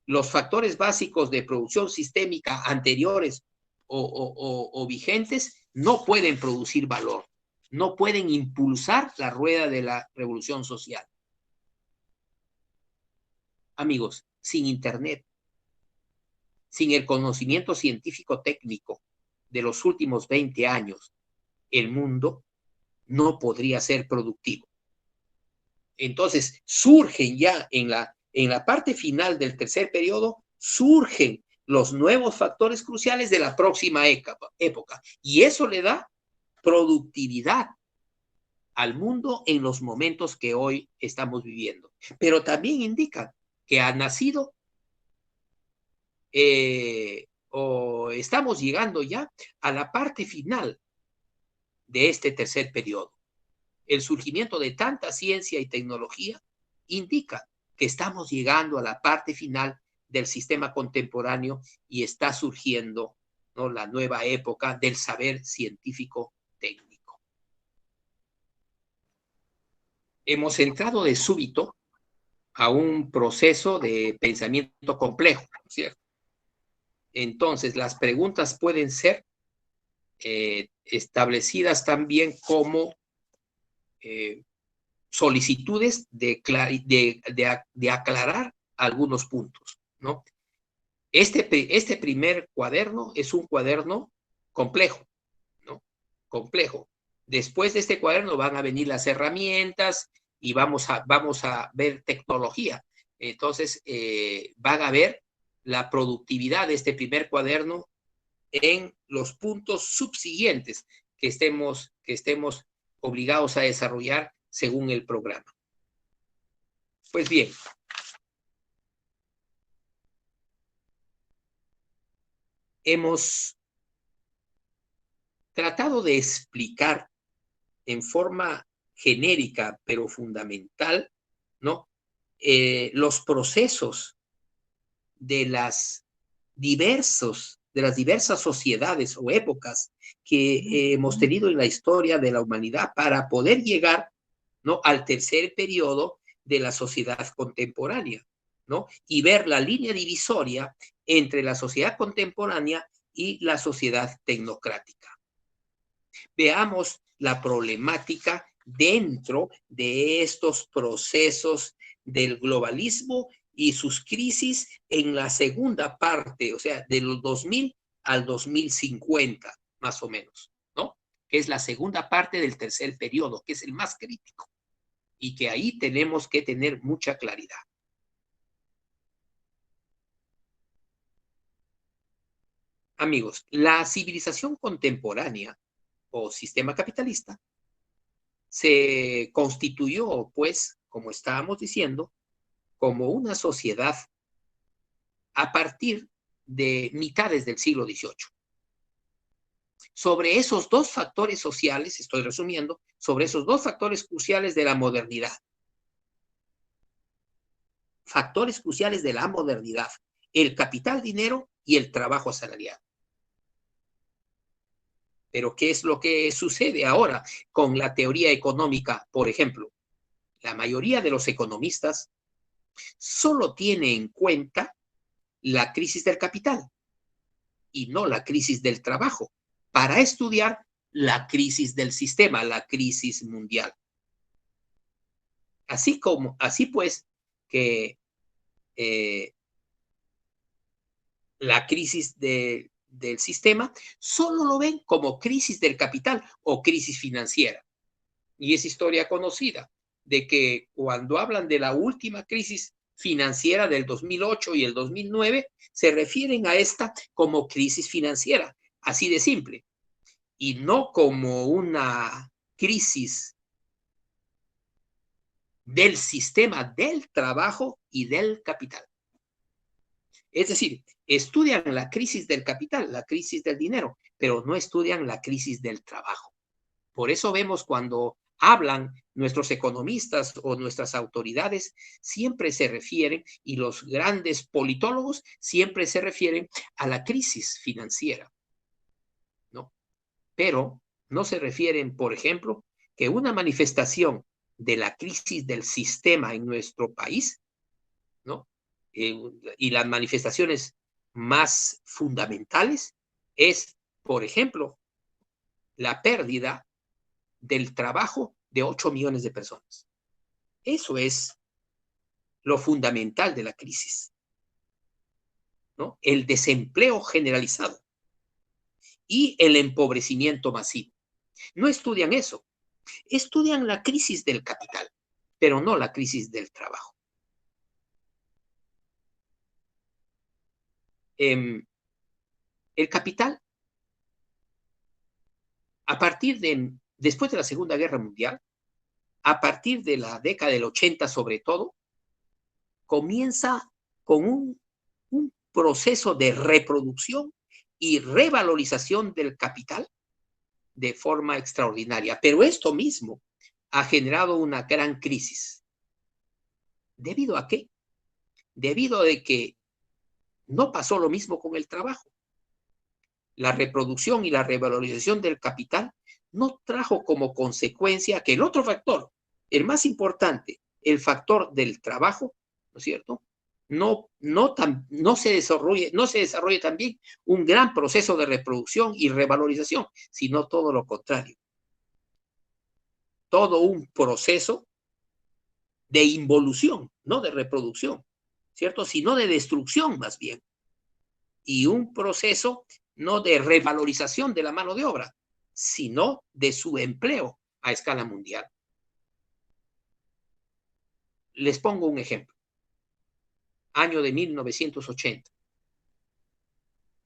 los factores básicos de producción sistémica anteriores o vigentes no pueden producir valor, no pueden impulsar la rueda de la revolución social. Amigos, sin Internet, sin el conocimiento científico técnico de los últimos 20 años, el mundo no podría ser productivo. Entonces, surgen ya en la parte final del tercer periodo, surgen los nuevos factores cruciales de la próxima época. Y eso le da productividad al mundo en los momentos que hoy estamos viviendo. Pero también indica que ha nacido o estamos llegando ya a la parte final de este tercer periodo. El surgimiento de tanta ciencia y tecnología indica que estamos llegando a la parte final del sistema contemporáneo y está surgiendo, ¿no?, la nueva época del saber científico técnico. Hemos entrado de súbito a un proceso de pensamiento complejo, ¿cierto? Entonces, las preguntas pueden ser establecidas también como solicitudes de aclarar algunos puntos, ¿no? Este primer cuaderno es un cuaderno complejo, ¿no? Complejo. Después de este cuaderno van a venir las herramientas y vamos a ver tecnología. Entonces, van a ver la productividad de este primer cuaderno en los puntos subsiguientes que estemos obligados a desarrollar según el programa. Pues bien, hemos tratado de explicar en forma genérica, pero fundamental, ¿no? Los procesos de las diversas sociedades o épocas que hemos tenido en la historia de la humanidad para poder llegar, ¿no?, al tercer periodo de la sociedad contemporánea, ¿no? Y ver la línea divisoria entre la sociedad contemporánea y la sociedad tecnocrática. Veamos la problemática dentro de estos procesos del globalismo y sus crisis en la segunda parte, o sea, de los 2000 al 2050, más o menos, ¿no? Que es la segunda parte del tercer periodo, que es el más crítico, y que ahí tenemos que tener mucha claridad. Amigos, la civilización contemporánea o sistema capitalista se constituyó, pues, como estábamos diciendo, como una sociedad a partir de mitades del siglo XVIII. Sobre esos dos factores sociales, estoy resumiendo, sobre esos dos factores cruciales de la modernidad. Factores cruciales de la modernidad: el capital dinero y el trabajo asalariado. Pero ¿qué es lo que sucede ahora con la teoría económica? Por ejemplo, la mayoría de los economistas solo tiene en cuenta la crisis del capital y no la crisis del trabajo para estudiar la crisis del sistema, la crisis mundial. Así pues, que la crisis del sistema solo lo ven como crisis del capital o crisis financiera. Y es historia conocida de que cuando hablan de la última crisis financiera del 2008 y el 2009, se refieren a esta como crisis financiera, así de simple, y no como una crisis del sistema del trabajo y del capital. Es decir, estudian la crisis del capital, la crisis del dinero, pero no estudian la crisis del trabajo. Por eso vemos cuando hablan nuestros economistas o nuestras autoridades, siempre se refieren, y los grandes politólogos siempre se refieren a la crisis financiera, ¿no? Pero no se refieren, por ejemplo, que una manifestación de la crisis del sistema en nuestro país, ¿no? Y las manifestaciones más fundamentales es, por ejemplo, la pérdida del trabajo de 8 millones de personas. Eso es lo fundamental de la crisis, ¿no? El desempleo generalizado y el empobrecimiento masivo. No estudian eso, estudian la crisis del capital, pero no la crisis del trabajo. El capital, después de la Segunda Guerra Mundial, a partir de la década del 80 sobre todo, comienza con un proceso de reproducción y revalorización del capital de forma extraordinaria. Pero esto mismo ha generado una gran crisis. ¿Debido a qué? Debido a que no pasó lo mismo con el trabajo. La reproducción y la revalorización del capital no trajo como consecuencia que el otro factor, el más importante, el factor del trabajo, ¿no es cierto?, no se desarrolle también un gran proceso de reproducción y revalorización, sino todo lo contrario. Todo un proceso de involución, no de reproducción, ¿cierto?, sino de destrucción más bien. Y un proceso no de revalorización de la mano de obra, sino de su empleo a escala mundial. Les pongo un ejemplo. Año de 1980.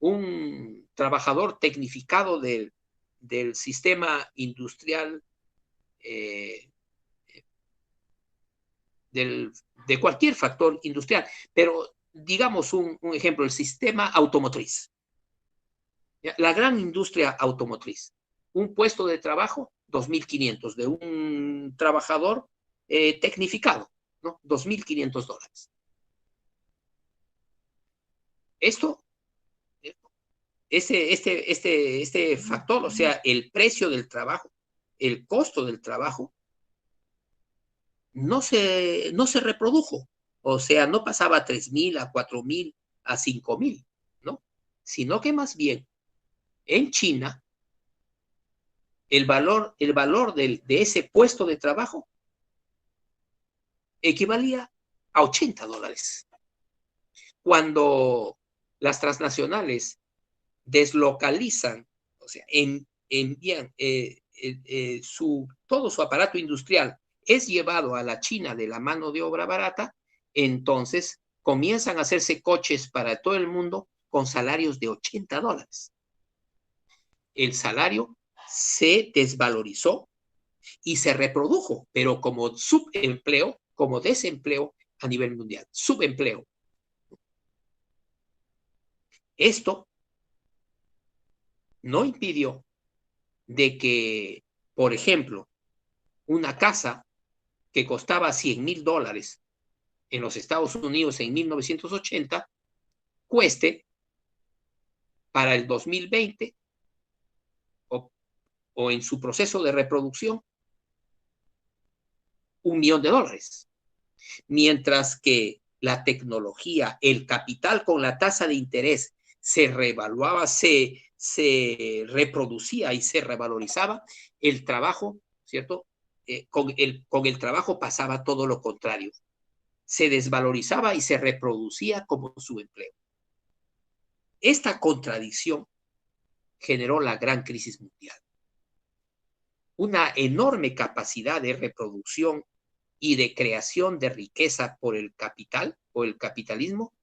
Un trabajador tecnificado del sistema industrial, de cualquier factor industrial, pero digamos un ejemplo, el sistema automotriz. La gran industria automotriz. Un puesto de trabajo, $2,500, de un trabajador tecnificado, ¿no? $2,500. Esto, este factor, o sea, el precio del trabajo, el costo del trabajo, no se reprodujo. O sea, no pasaba a 3,000, a 4,000, a 5,000, ¿no? Sino que más bien, en China, el valor de ese puesto de trabajo equivalía a $80. Cuando las transnacionales deslocalizan, o sea, envían todo su aparato industrial es llevado a la China de la mano de obra barata, entonces comienzan a hacerse coches para todo el mundo con salarios de $80. El salario se desvalorizó y se reprodujo, pero como subempleo, como desempleo a nivel mundial, subempleo. Esto no impidió de que, por ejemplo, una casa que costaba $100,000 en los Estados Unidos en 1980, cueste para el 2020 o en su proceso de reproducción $1,000,000. Mientras que la tecnología, el capital con la tasa de interés se revaluaba, se reproducía y se revalorizaba, el trabajo, ¿cierto? Con el trabajo pasaba todo lo contrario. Se desvalorizaba y se reproducía como su empleo. Esta contradicción generó la gran crisis mundial. Una enorme capacidad de reproducción y de creación de riqueza por el capital o el capitalismo,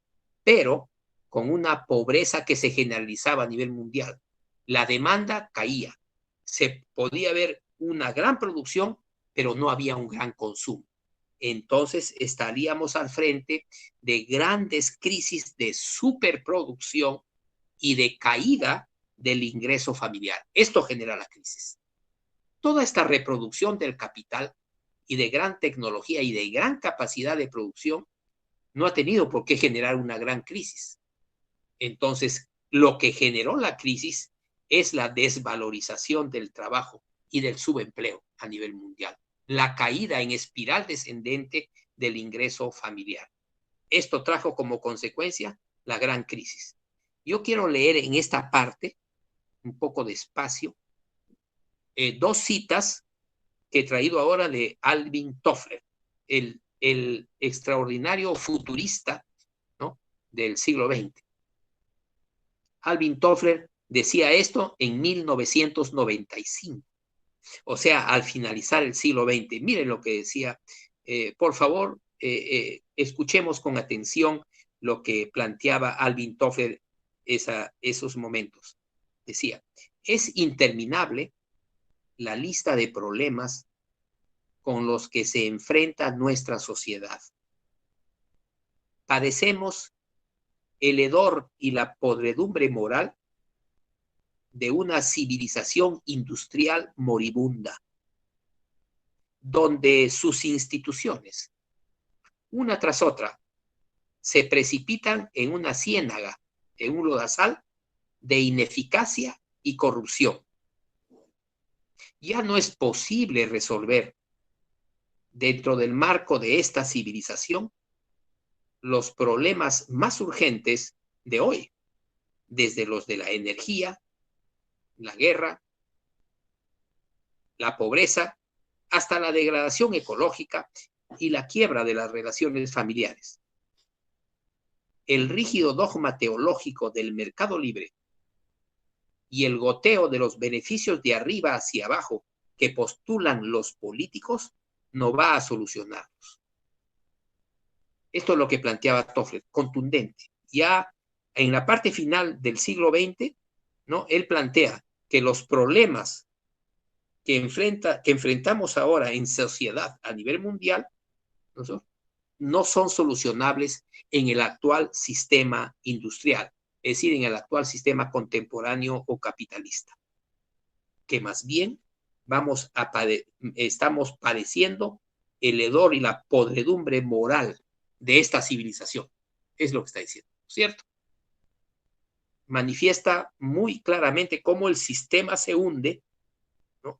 pero con una pobreza que se generalizaba a nivel mundial. La demanda caía. Se podía ver una gran producción, pero no había un gran consumo. Entonces estaríamos al frente de grandes crisis de superproducción y de caída del ingreso familiar. Esto genera la crisis. Toda esta reproducción del capital y de gran tecnología y de gran capacidad de producción no ha tenido por qué generar una gran crisis. Entonces, lo que generó la crisis es la desvalorización del trabajo y del subempleo a nivel mundial, la caída en espiral descendente del ingreso familiar. Esto trajo como consecuencia la gran crisis. Yo quiero leer en esta parte, un poco despacio, dos citas que he traído ahora de Alvin Toffler, el extraordinario futurista, ¿no?, del siglo XX. Alvin Toffler decía esto en 1995, o sea, al finalizar el siglo XX. Miren lo que decía. Por favor, escuchemos con atención lo que planteaba Alvin Toffler esos momentos. Decía, es interminable la lista de problemas con los que se enfrenta nuestra sociedad. Padecemos el hedor y la podredumbre moral de una civilización industrial moribunda, donde sus instituciones, una tras otra, se precipitan en una ciénaga, en un lodazal de ineficacia y corrupción. Ya no es posible resolver, dentro del marco de esta civilización, los problemas más urgentes de hoy, desde los de la energía, la guerra, la pobreza, hasta la degradación ecológica y la quiebra de las relaciones familiares. El rígido dogma teológico del mercado libre y el goteo de los beneficios de arriba hacia abajo que postulan los políticos no va a solucionarlos. Esto es lo que planteaba Toffler, contundente. Ya en la parte final del siglo XX, ¿no? Él plantea que los problemas que enfrentamos ahora en sociedad a nivel mundial, ¿no? No son solucionables en el actual sistema industrial, es decir, en el actual sistema contemporáneo o capitalista, que más bien estamos padeciendo el hedor y la podredumbre moral de esta civilización. Es lo que está diciendo, ¿cierto? Manifiesta muy claramente cómo el sistema se hunde, ¿no?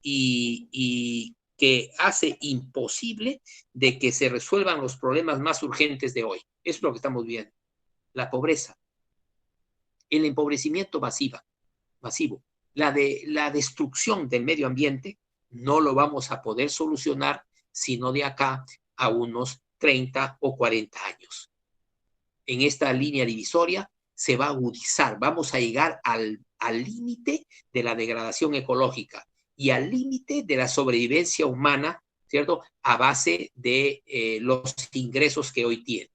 y que hace imposible de que se resuelvan los problemas más urgentes de hoy. Eso es lo que estamos viendo. La pobreza, el empobrecimiento masivo, la destrucción del medio ambiente, no lo vamos a poder solucionar sino de acá a unos 30 o 40 años. En esta línea divisoria se va a agudizar, vamos a llegar al límite de la degradación ecológica y al límite de la sobrevivencia humana, ¿cierto? A base de los ingresos que hoy tiene.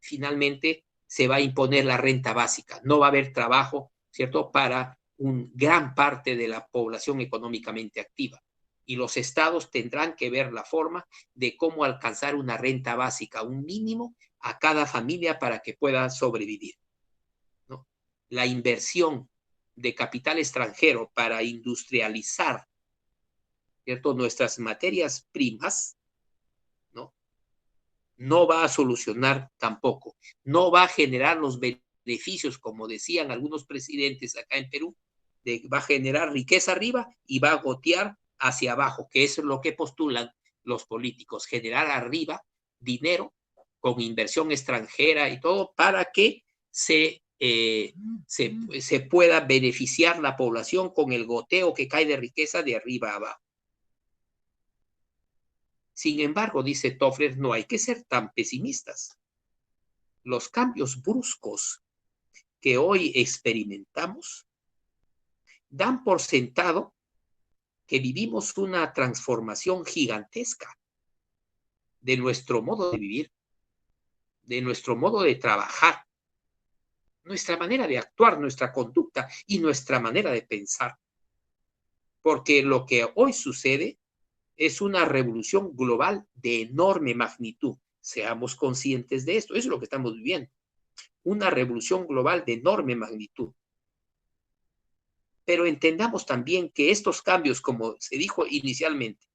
Finalmente, se va a imponer la renta básica. No va a haber trabajo, ¿cierto?, para gran parte de la población económicamente activa. Y los estados tendrán que ver la forma de cómo alcanzar una renta básica, un mínimo a cada familia para que pueda sobrevivir, ¿no? La inversión de capital extranjero para industrializar, ¿cierto?, nuestras materias primas, ¿no? No va a solucionar tampoco, no va a generar los beneficios, como decían algunos presidentes acá en Perú, va a generar riqueza arriba y va a gotear hacia abajo, que es lo que postulan los políticos, generar arriba dinero con inversión extranjera y todo para que se pueda beneficiar la población con el goteo que cae de riqueza de arriba a abajo. Sin embargo, dice Toffler, no hay que ser tan pesimistas. Los cambios bruscos que hoy experimentamos dan por sentado que vivimos una transformación gigantesca de nuestro modo de vivir, de nuestro modo de trabajar, nuestra manera de actuar, nuestra conducta y nuestra manera de pensar. Porque lo que hoy sucede es una revolución global de enorme magnitud. Seamos conscientes de esto. Eso es lo que estamos viviendo. Una revolución global de enorme magnitud. Pero entendamos también que estos cambios, como se dijo inicialmente,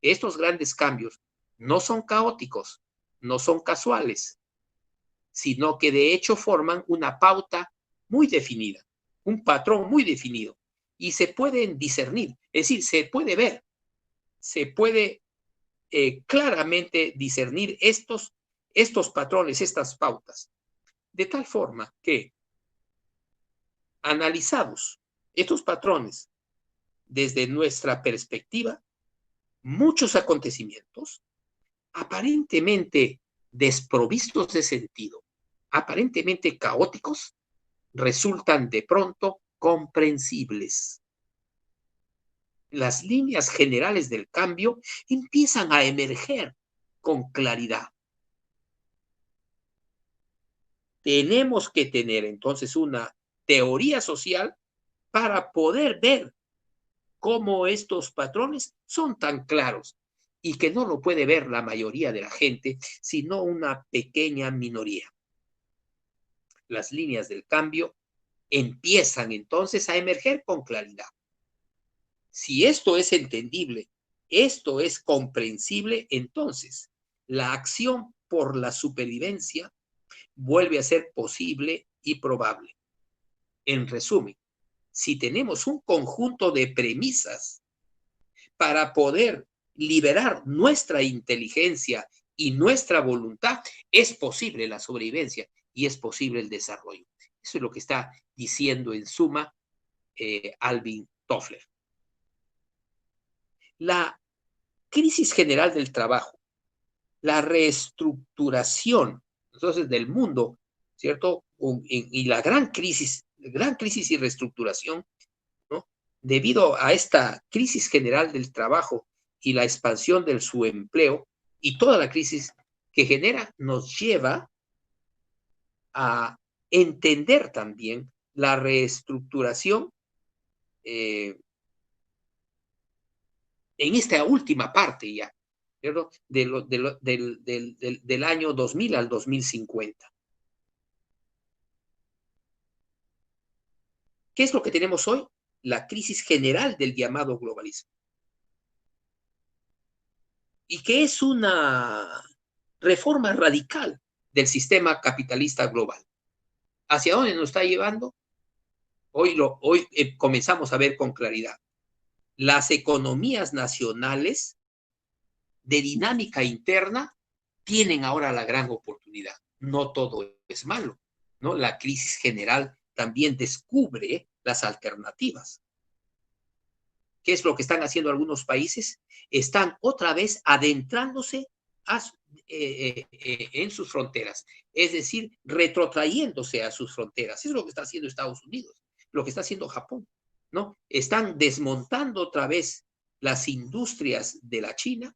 estos grandes cambios no son caóticos, no son casuales, sino que de hecho forman una pauta muy definida, un patrón muy definido. Y se pueden discernir, es decir, se puede ver, se puede claramente discernir estos patrones, estas pautas, de tal forma que analizados estos patrones desde nuestra perspectiva, muchos acontecimientos aparentemente desprovistos de sentido, aparentemente caóticos, resultan de pronto comprensibles. Las líneas generales del cambio empiezan a emerger con claridad. Tenemos que tener entonces una teoría social para poder ver cómo estos patrones son tan claros y que no lo puede ver la mayoría de la gente, sino una pequeña minoría. Las líneas del cambio empiezan entonces a emerger con claridad. Si esto es entendible, esto es comprensible, entonces la acción por la supervivencia vuelve a ser posible y probable. En resumen, si tenemos un conjunto de premisas para poder liberar nuestra inteligencia y nuestra voluntad, es posible la sobrevivencia y es posible el desarrollo. Eso es lo que está diciendo en suma Alvin Toffler. La crisis general del trabajo, la reestructuración entonces del mundo, ¿cierto? Y la gran crisis gran crisis y reestructuración, ¿no? Debido a esta crisis general del trabajo y la expansión del subempleo y toda la crisis que genera, nos lleva a entender también la reestructuración en esta última parte ya, ¿cierto? Del año 2000 al 2050. ¿Qué es lo que tenemos hoy? La crisis general del llamado globalismo. Y que es una reforma radical del sistema capitalista global. ¿Hacia dónde nos está llevando? Hoy comenzamos a ver con claridad. Las economías nacionales de dinámica interna tienen ahora la gran oportunidad. No todo es malo, ¿no? La crisis general también descubre las alternativas. ¿Qué es lo que están haciendo algunos países? Están otra vez adentrándose en sus fronteras, es decir, retrotrayéndose a sus fronteras. Es lo que está haciendo Estados Unidos, lo que está haciendo Japón, ¿no? Están desmontando otra vez las industrias de la China,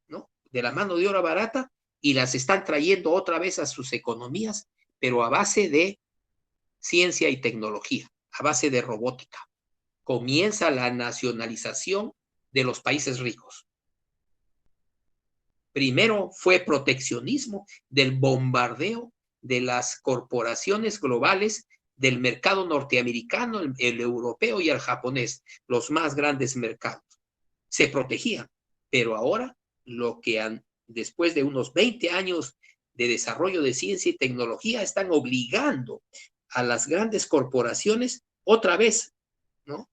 ¿no? De la mano de obra barata, y las están trayendo otra vez a sus economías, pero a base de ciencia y tecnología, a base de robótica. Comienza la nacionalización de los países ricos. Primero fue proteccionismo del bombardeo de las corporaciones globales del mercado norteamericano, el europeo y el japonés, los más grandes mercados. Se protegían, pero ahora lo que después de unos 20 años de desarrollo de ciencia y tecnología, están obligando a las grandes corporaciones otra vez, ¿no?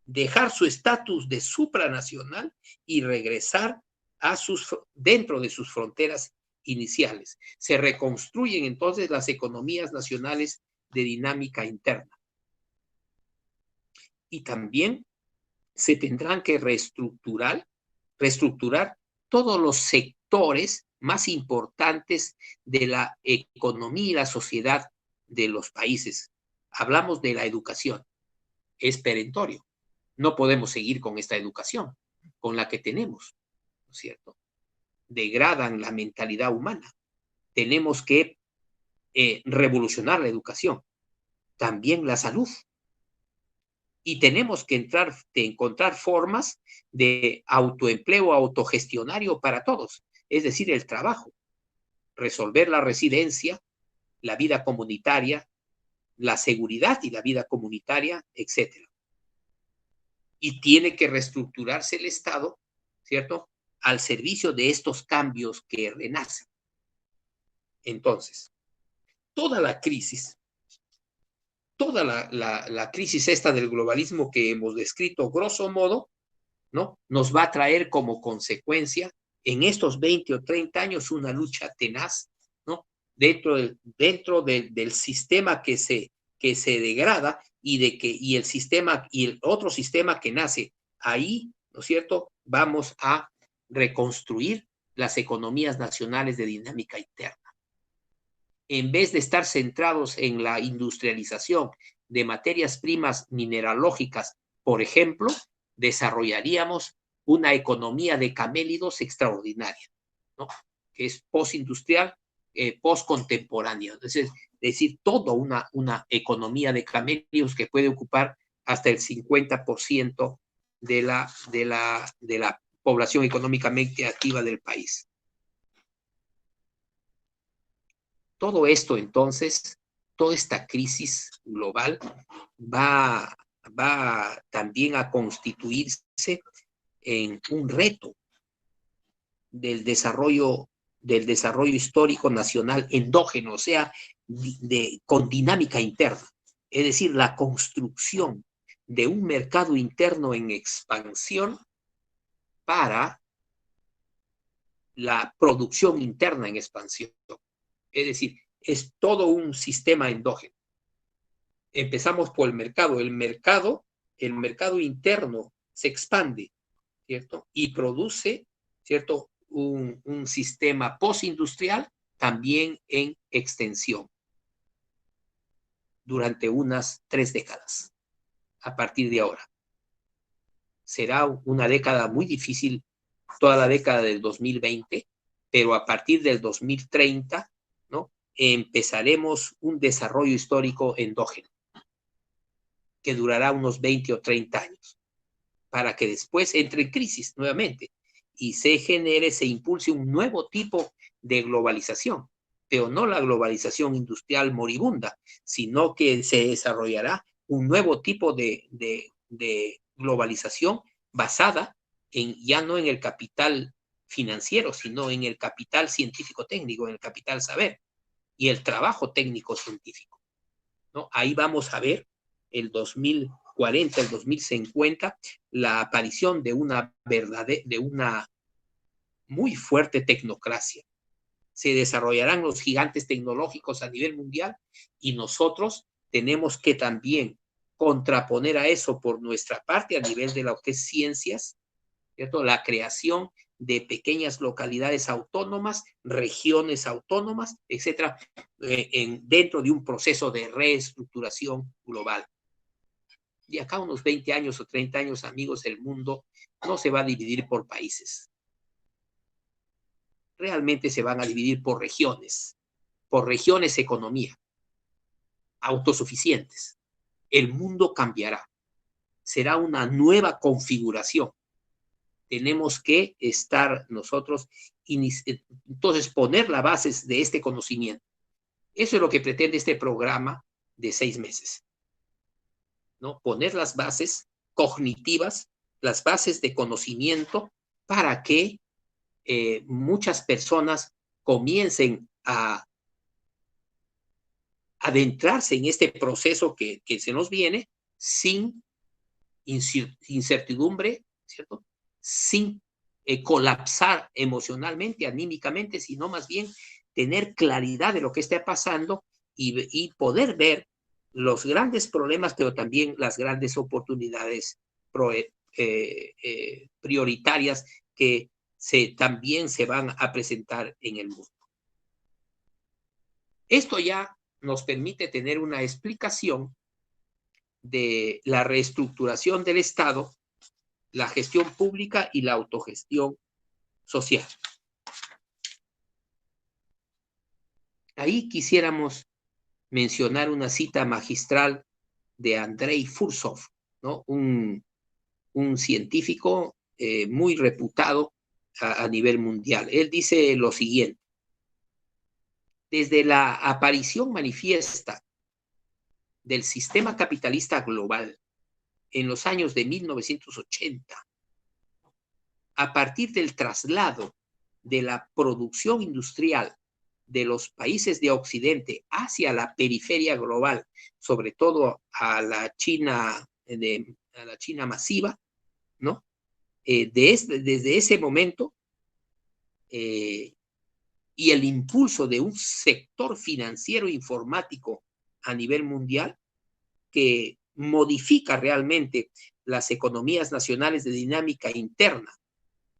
Dejar su estatus de supranacional y regresar dentro de sus fronteras iniciales. Se reconstruyen entonces las economías nacionales de dinámica interna. Y también se tendrán que reestructurar todos los sectores más importantes de la economía y la sociedad de los países. Hablamos de la educación. Es perentorio. No podemos seguir con esta educación, con la que tenemos, ¿no es cierto? Degradan la mentalidad humana. Tenemos que revolucionar la educación, también la salud. Y tenemos que encontrar formas de autoempleo autogestionario para todos, es decir, el trabajo, resolver la residencia, la vida comunitaria, la seguridad y la vida comunitaria, etcétera. Y tiene que reestructurarse el Estado, ¿cierto?, al servicio de estos cambios que renacen. Entonces, toda la crisis esta del globalismo que hemos descrito grosso modo, ¿no?, nos va a traer como consecuencia en estos 20 o 30 años una lucha tenaz, ¿no?, dentro del sistema que se degrada y el otro sistema que nace ahí, ¿no es cierto? Vamos a reconstruir las economías nacionales de dinámica interna. En vez de estar centrados en la industrialización de materias primas mineralógicas, por ejemplo, desarrollaríamos una economía de camélidos extraordinaria, ¿no?, que es postindustrial, postcontemporánea. Es decir, toda una economía de camélidos que puede ocupar hasta el 50% de la población económicamente activa del país. Todo esto, entonces, toda esta crisis global va también a constituirse en un reto del desarrollo histórico nacional endógeno, o sea, con dinámica interna. Es decir, la construcción de un mercado interno en expansión para la producción interna en expansión. Es decir, es todo un sistema endógeno. Empezamos por el mercado. El mercado interno se expande, ¿cierto? Y produce, ¿cierto?, un sistema postindustrial también en extensión. durante unas 3 décadas a partir de ahora. Será una década muy difícil, toda la década del 2020, pero a partir del 2030, ¿no?, empezaremos un desarrollo histórico endógeno que durará unos 20 o 30 años, para que después entre en crisis nuevamente y se genere, se impulse un nuevo tipo de globalización, pero no la globalización industrial moribunda, sino que se desarrollará un nuevo tipo de globalización basada ya no en el capital financiero, sino en el capital científico-técnico, en el capital saber y el trabajo técnico-científico, ¿no? Ahí vamos a ver el 2040, el 2050, la aparición de una muy fuerte tecnocracia. Se desarrollarán los gigantes tecnológicos a nivel mundial y nosotros tenemos que también contraponer a eso por nuestra parte a nivel de lo que es ciencias, ¿cierto? La creación de pequeñas localidades autónomas, regiones autónomas, etcétera, dentro de un proceso de reestructuración global. De acá a unos 20 años o 30 años, amigos, el mundo no se va a dividir por países. Realmente se van a dividir por regiones economía, autosuficientes. El mundo cambiará. Será una nueva configuración. Tenemos que estar nosotros, entonces poner las bases de este conocimiento. Eso es lo que pretende este programa de 6 meses, ¿no? Poner las bases cognitivas, las bases de conocimiento para que muchas personas comiencen a adentrarse en este proceso que se nos viene sin incertidumbre, ¿cierto? Sin colapsar emocionalmente, anímicamente, sino más bien tener claridad de lo que está pasando y poder ver los grandes problemas, pero también las grandes oportunidades prioritarias que también se van a presentar en el mundo. Esto ya nos permite tener una explicación de la reestructuración del Estado, la gestión pública y la autogestión social. Ahí quisiéramos mencionar una cita magistral de Andrei Fursov, ¿no? Un científico muy reputado a nivel mundial. Él dice lo siguiente: desde la aparición manifiesta del sistema capitalista global en los años de 1980, a partir del traslado de la producción industrial de los países de Occidente hacia la periferia global, sobre todo a la China masiva, ¿no? Desde ese momento, y el impulso de un sector financiero informático a nivel mundial que modifica realmente las economías nacionales de dinámica interna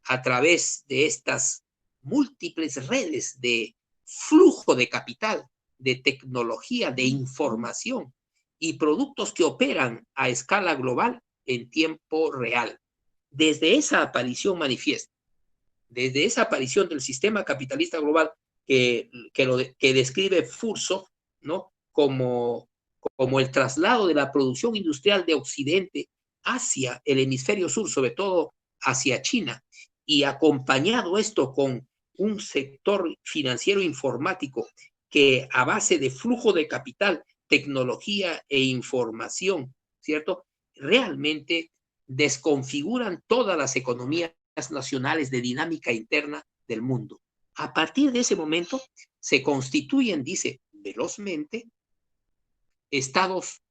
a través de estas múltiples redes de flujo de capital, de tecnología, de información y productos que operan a escala global en tiempo real. Desde esa aparición manifiesta, desde esa aparición del sistema capitalista global que describe Fursov, ¿no?, como el traslado de la producción industrial de Occidente hacia el hemisferio sur, sobre todo hacia China, y acompañado esto con un sector financiero informático que a base de flujo de capital, tecnología e información, ¿cierto?, realmente desconfiguran todas las economías nacionales de dinámica interna del mundo. A partir de ese momento se constituyen, dice velozmente, estados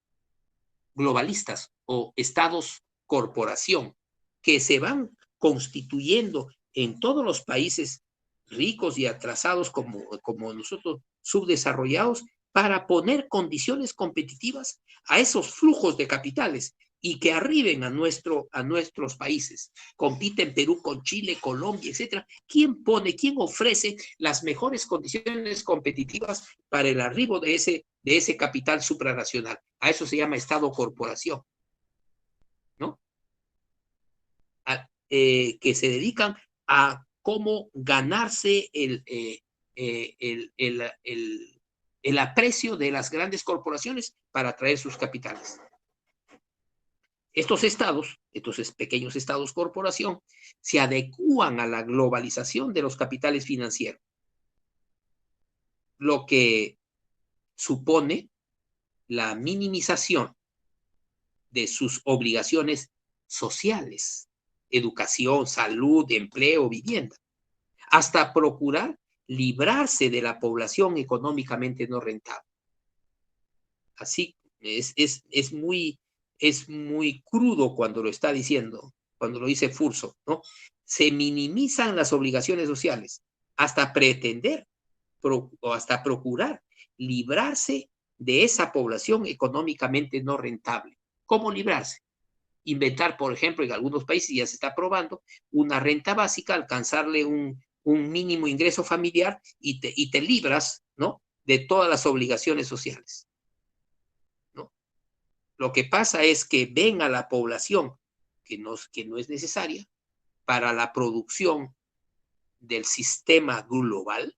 globalistas o estados corporación que se van constituyendo en todos los países ricos y atrasados como nosotros, subdesarrollados, para poner condiciones competitivas a esos flujos de capitales y que arriben a nuestros países. Compiten Perú con Chile, Colombia, etcétera. ¿Quién ofrece las mejores condiciones competitivas para el arribo de de ese capital supranacional. A eso se llama Estado-corporación, ¿no? Que se dedican a cómo ganarse el aprecio de las grandes corporaciones para atraer sus capitales. Estos estados, estos pequeños estados corporación, se adecúan a la globalización de los capitales financieros, lo que supone la minimización de sus obligaciones sociales, educación, salud, empleo, vivienda, hasta procurar librarse de la población económicamente no rentable. Así es muy crudo cuando lo está diciendo, cuando lo dice Furso, ¿no? Se minimizan las obligaciones sociales hasta pretender o hasta procurar librarse de esa población económicamente no rentable. ¿Cómo librarse? Inventar, por ejemplo, en algunos países ya se está probando una renta básica, alcanzarle un mínimo ingreso familiar y te libras, ¿no?, de todas las obligaciones sociales, ¿no? Lo que pasa es que ven a la población que no es necesaria para la producción del sistema global,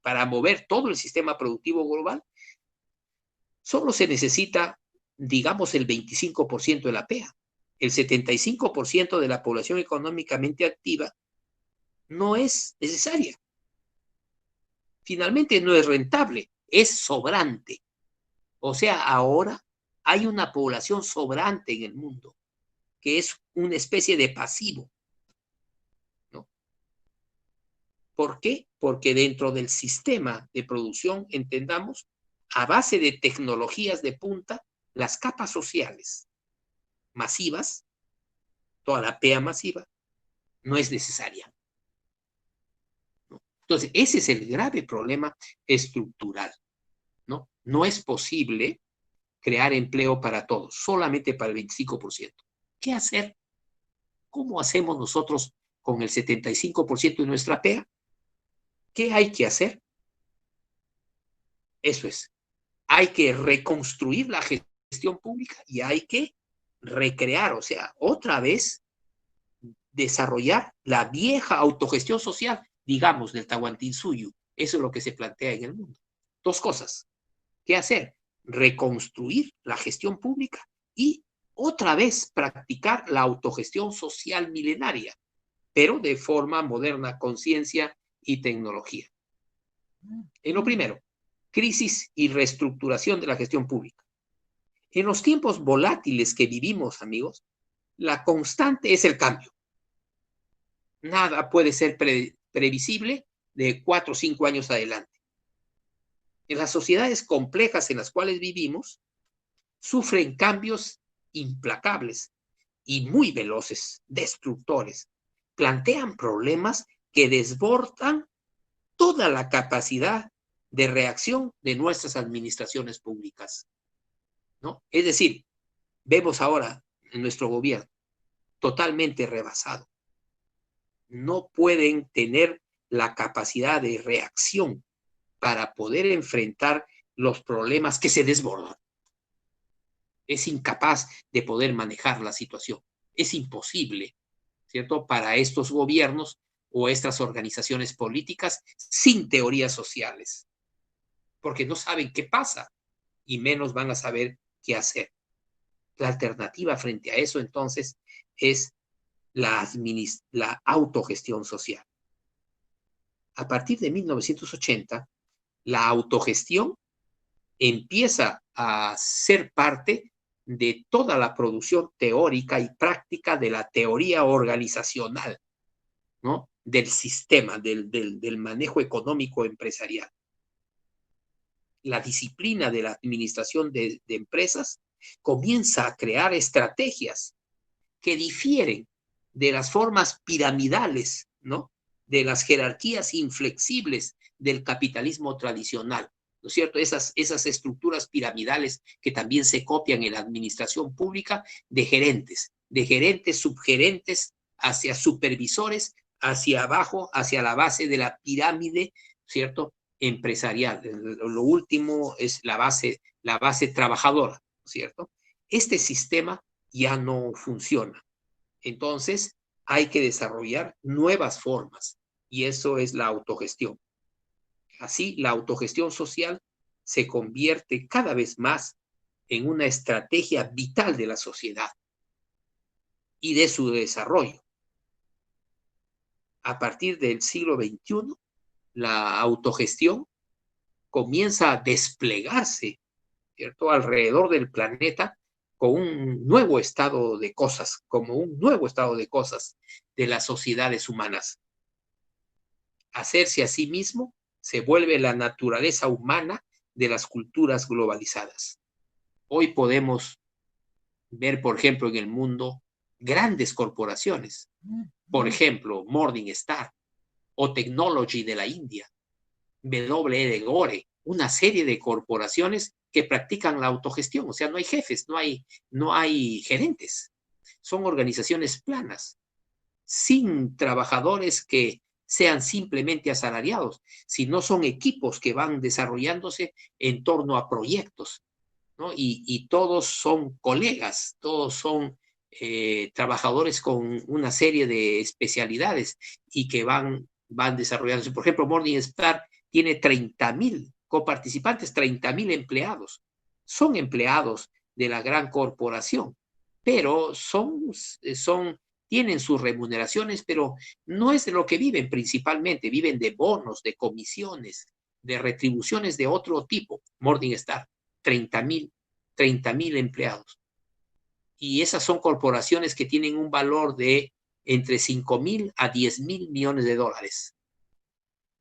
para mover todo el sistema productivo global. Solo se necesita, digamos, el 25% de la PEA. El 75% de la población económicamente activa no es necesaria. Finalmente no es rentable, es sobrante. O sea, ahora hay una población sobrante en el mundo, que es una especie de pasivo, ¿no? ¿Por qué? Porque dentro del sistema de producción, entendamos, a base de tecnologías de punta, las capas sociales masivas, toda la PEA masiva, no es necesaria, ¿no? Entonces, ese es el grave problema estructural, ¿no? No es posible crear empleo para todos, solamente para el 25%. ¿Qué hacer? ¿Cómo hacemos nosotros con el 75% de nuestra PEA? ¿Qué hay que hacer? Eso es. Hay que reconstruir la gestión pública y hay que recrear, o sea, otra vez desarrollar la vieja autogestión social, digamos, del Tahuantinsuyo. Eso es lo que se plantea en el mundo. Dos cosas. ¿Qué hacer? Reconstruir la gestión pública y otra vez practicar la autogestión social milenaria, pero de forma moderna, con ciencia y tecnología. En lo primero, crisis y reestructuración de la gestión pública. En los tiempos volátiles que vivimos, amigos, la constante es el cambio. Nada puede ser previsible de 4 o 5 años adelante. En las sociedades complejas en las cuales vivimos, sufren cambios implacables y muy veloces, destructores. Plantean problemas que desbordan toda la capacidad de reacción de nuestras administraciones públicas, ¿no? Es decir, vemos ahora en nuestro gobierno totalmente rebasado. No pueden tener la capacidad de reacción para poder enfrentar los problemas que se desbordan. Es incapaz de poder manejar la situación. Es imposible, ¿cierto?, para estos gobiernos o estas organizaciones políticas sin teorías sociales, porque no saben qué pasa y menos van a saber qué hacer. La alternativa frente a eso, entonces, es la autogestión social. A partir de 1980, la autogestión empieza a ser parte de toda la producción teórica y práctica de la teoría organizacional, ¿no?, del sistema, del manejo económico empresarial. La disciplina de la administración de empresas comienza a crear estrategias que difieren de las formas piramidales, ¿no?, de las jerarquías inflexibles del capitalismo tradicional, ¿no es cierto? Esas estructuras piramidales que también se copian en la administración pública de gerentes, subgerentes, hacia supervisores, hacia abajo, hacia la base de la pirámide, ¿cierto?, empresarial. Lo último es la base trabajadora, ¿cierto? Este sistema ya no funciona. Entonces, hay que desarrollar nuevas formas y eso es la autogestión. Así, la autogestión social se convierte cada vez más en una estrategia vital de la sociedad y de su desarrollo. A partir del siglo XXI, la autogestión comienza a desplegarse, ¿cierto?, alrededor del planeta con un nuevo estado de cosas, como un nuevo estado de cosas de las sociedades humanas. Hacerse a sí mismo se vuelve la naturaleza humana de las culturas globalizadas. Hoy podemos ver, por ejemplo, en el mundo grandes corporaciones, por ejemplo, Morningstar o Technology de la India, W.E. Gore, una serie de corporaciones que practican la autogestión, o sea, no hay jefes, no hay gerentes, son organizaciones planas, sin trabajadores que sean simplemente asalariados, sino son equipos que van desarrollándose en torno a proyectos, ¿no? Y todos son colegas, todos son trabajadores con una serie de especialidades y que van desarrollándose. Por ejemplo, Morningstar tiene 30,000 coparticipantes, 30,000 empleados. Son empleados de la gran corporación, pero tienen sus remuneraciones, pero no es de lo que viven principalmente. Viven de bonos, de comisiones, de retribuciones de otro tipo. Morningstar, 30,000 empleados. Y esas son corporaciones que tienen un valor de entre 5,000 a 10,000 millones de dólares.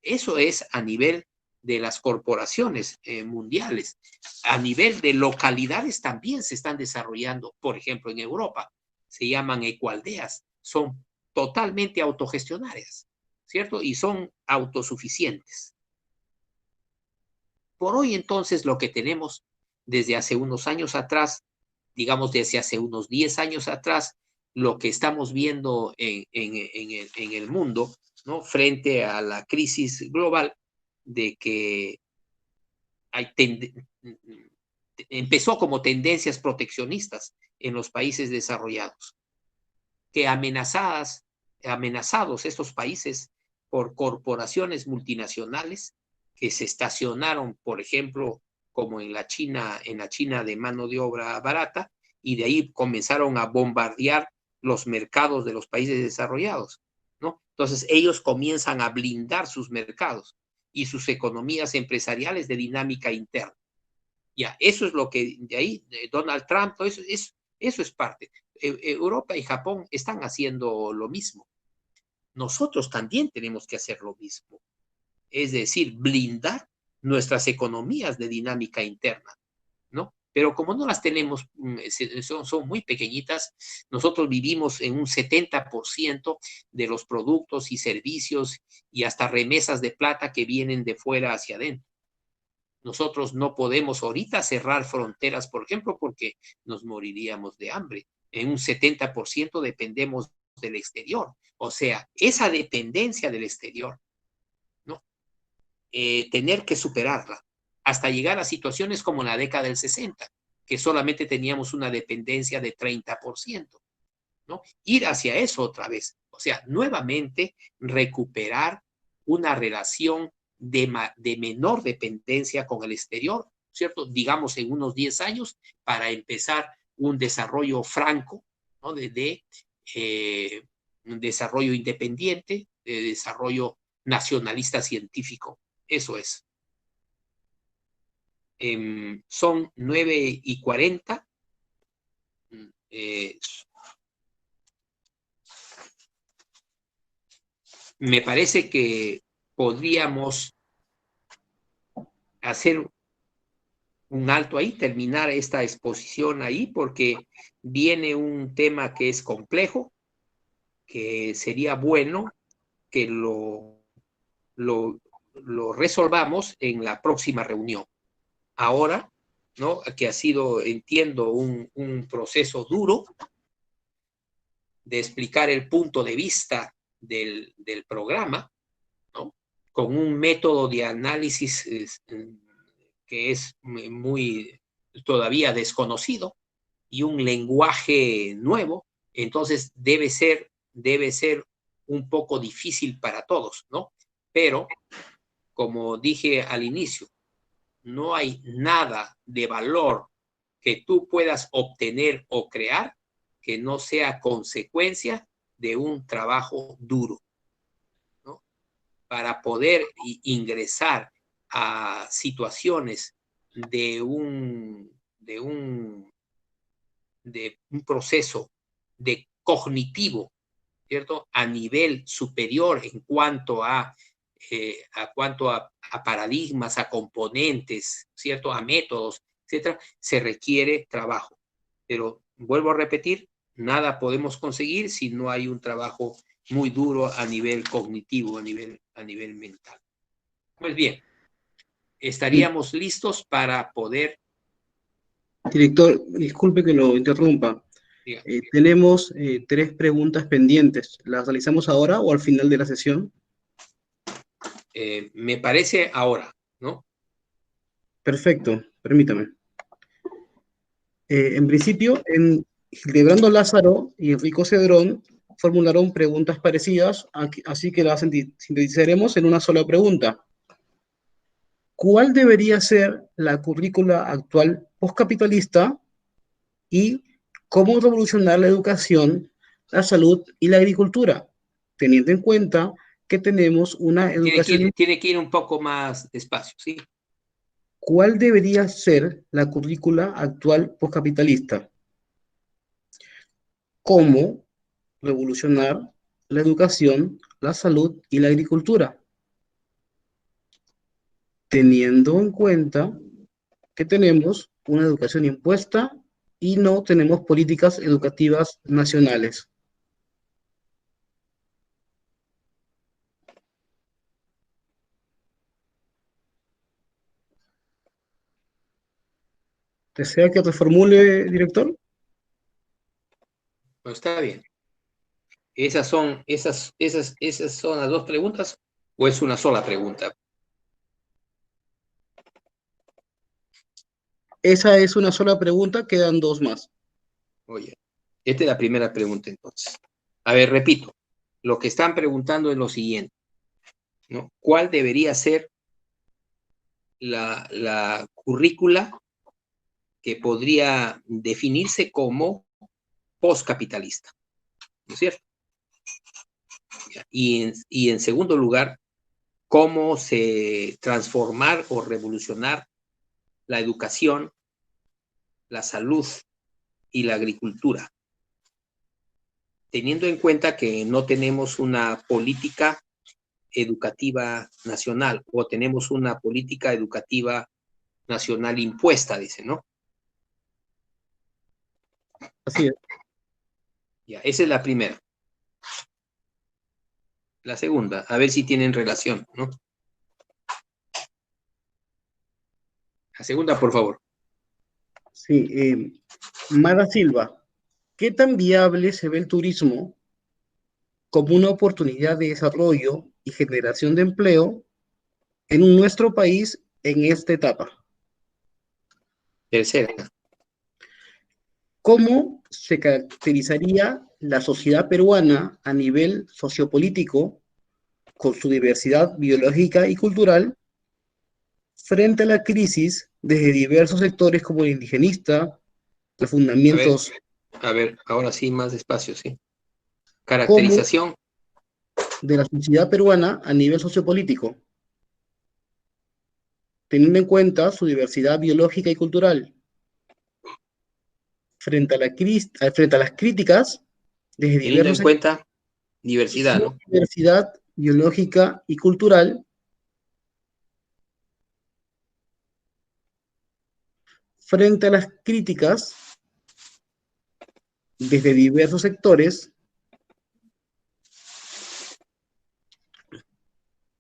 Eso es a nivel de las corporaciones mundiales. A nivel de localidades también se están desarrollando, por ejemplo, en Europa, se llaman ecoaldeas, son totalmente autogestionarias, ¿cierto? Y son autosuficientes. Por hoy, entonces, lo que tenemos desde hace unos años atrás, digamos desde hace unos 10 años atrás, lo que estamos viendo en el mundo, ¿no?, frente a la crisis global, de que empezó como tendencias proteccionistas en los países desarrollados, que amenazados estos países por corporaciones multinacionales que se estacionaron, por ejemplo, como en la China de mano de obra barata, y de ahí comenzaron a bombardear los mercados de los países desarrollados, ¿no? Entonces ellos comienzan a blindar sus mercados y sus economías empresariales de dinámica interna. Ya, eso es lo que de ahí Donald Trump, todo eso es parte. Europa y Japón están haciendo lo mismo. Nosotros también tenemos que hacer lo mismo. Es decir, blindar nuestras economías de dinámica interna, ¿no? Pero como no las tenemos, son muy pequeñitas, nosotros vivimos en un 70% de los productos y servicios y hasta remesas de plata que vienen de fuera hacia adentro. Nosotros no podemos ahorita cerrar fronteras, por ejemplo, porque nos moriríamos de hambre. En un 70% dependemos del exterior. O sea, esa dependencia del exterior, ¿no? Tener que superarla hasta llegar a situaciones como la década del 60, que solamente teníamos una dependencia de 30%, ¿no? Ir hacia eso otra vez. O sea, nuevamente recuperar una relación de menor dependencia con el exterior, ¿cierto? Digamos en unos 10 años para empezar un desarrollo franco, ¿no? Un desarrollo independiente, de desarrollo nacionalista científico. Eso es. Son 9:40. Me parece que podríamos hacer un alto ahí, terminar esta exposición ahí, porque viene un tema que es complejo, que sería bueno que lo resolvamos en la próxima reunión. Ahora, ¿no?, que ha sido, entiendo, un proceso duro de explicar el punto de vista del programa, ¿no? con un método de análisis que es muy todavía desconocido y un lenguaje nuevo, entonces debe ser un poco difícil para todos, ¿no? Pero, como dije al inicio, no hay nada de valor que tú puedas obtener o crear que no sea consecuencia de un trabajo duro, ¿no? Para poder ingresar a situaciones de un proceso de cognitivo, ¿cierto? A nivel superior en cuanto a paradigmas, a componentes, ¿cierto? A métodos, etcétera, se requiere trabajo. Pero vuelvo a repetir, nada podemos conseguir si no hay un trabajo muy duro a nivel cognitivo, a nivel mental. Pues bien, estaríamos listos para poder... Director, disculpe que lo interrumpa. Diga, Tenemos 3 preguntas pendientes. ¿Las realizamos ahora o al final de la sesión? me parece ahora, ¿no? Perfecto, permítame. En principio, Hildebrando Lázaro y Enrico Cedrón formularon preguntas parecidas, así que las sintetizaremos en una sola pregunta. ¿Cuál debería ser la currícula actual postcapitalista y cómo revolucionar la educación, la salud y la agricultura, teniendo en cuenta que tenemos una educación? Tiene que ir un poco más despacio, ¿sí? ¿Cuál debería ser la currícula actual postcapitalista? ¿Cómo revolucionar la educación, la salud y la agricultura, teniendo en cuenta que tenemos una educación impuesta y no tenemos políticas educativas nacionales? ¿Desea que reformule, director? Bueno, está bien. ¿Esas son las dos preguntas o es una sola pregunta? Esa es una sola pregunta, quedan 2 más. Oye, esta es la primera pregunta entonces. A ver, repito, lo que están preguntando es lo siguiente, ¿no? ¿Cuál debería ser la currícula que podría definirse como postcapitalista? ¿No es cierto? Y en segundo lugar, ¿cómo se transformar o revolucionar la educación, la salud y la agricultura, teniendo en cuenta que no tenemos una política educativa nacional o tenemos una política educativa nacional impuesta, dice, ¿no? Así es. Ya, esa es la primera. La segunda, a ver si tienen relación, ¿no? La segunda, por favor. Sí, Mara Silva, ¿qué tan viable se ve el turismo como una oportunidad de desarrollo y generación de empleo en nuestro país en esta etapa? Tercera. ¿Cómo se caracterizaría la sociedad peruana a nivel sociopolítico con su diversidad biológica y cultural frente a la crisis desde diversos sectores como el indigenista, los fundamentos? A ver, ahora sí, más despacio, sí. ¿Cómo Caracterización. de la sociedad peruana a nivel sociopolítico, teniendo en cuenta su diversidad biológica y cultural, frente a las críticas desde Teniendo en diversos sectores, cuenta diversidad, su ¿no? diversidad biológica y cultural, frente a las críticas desde diversos sectores,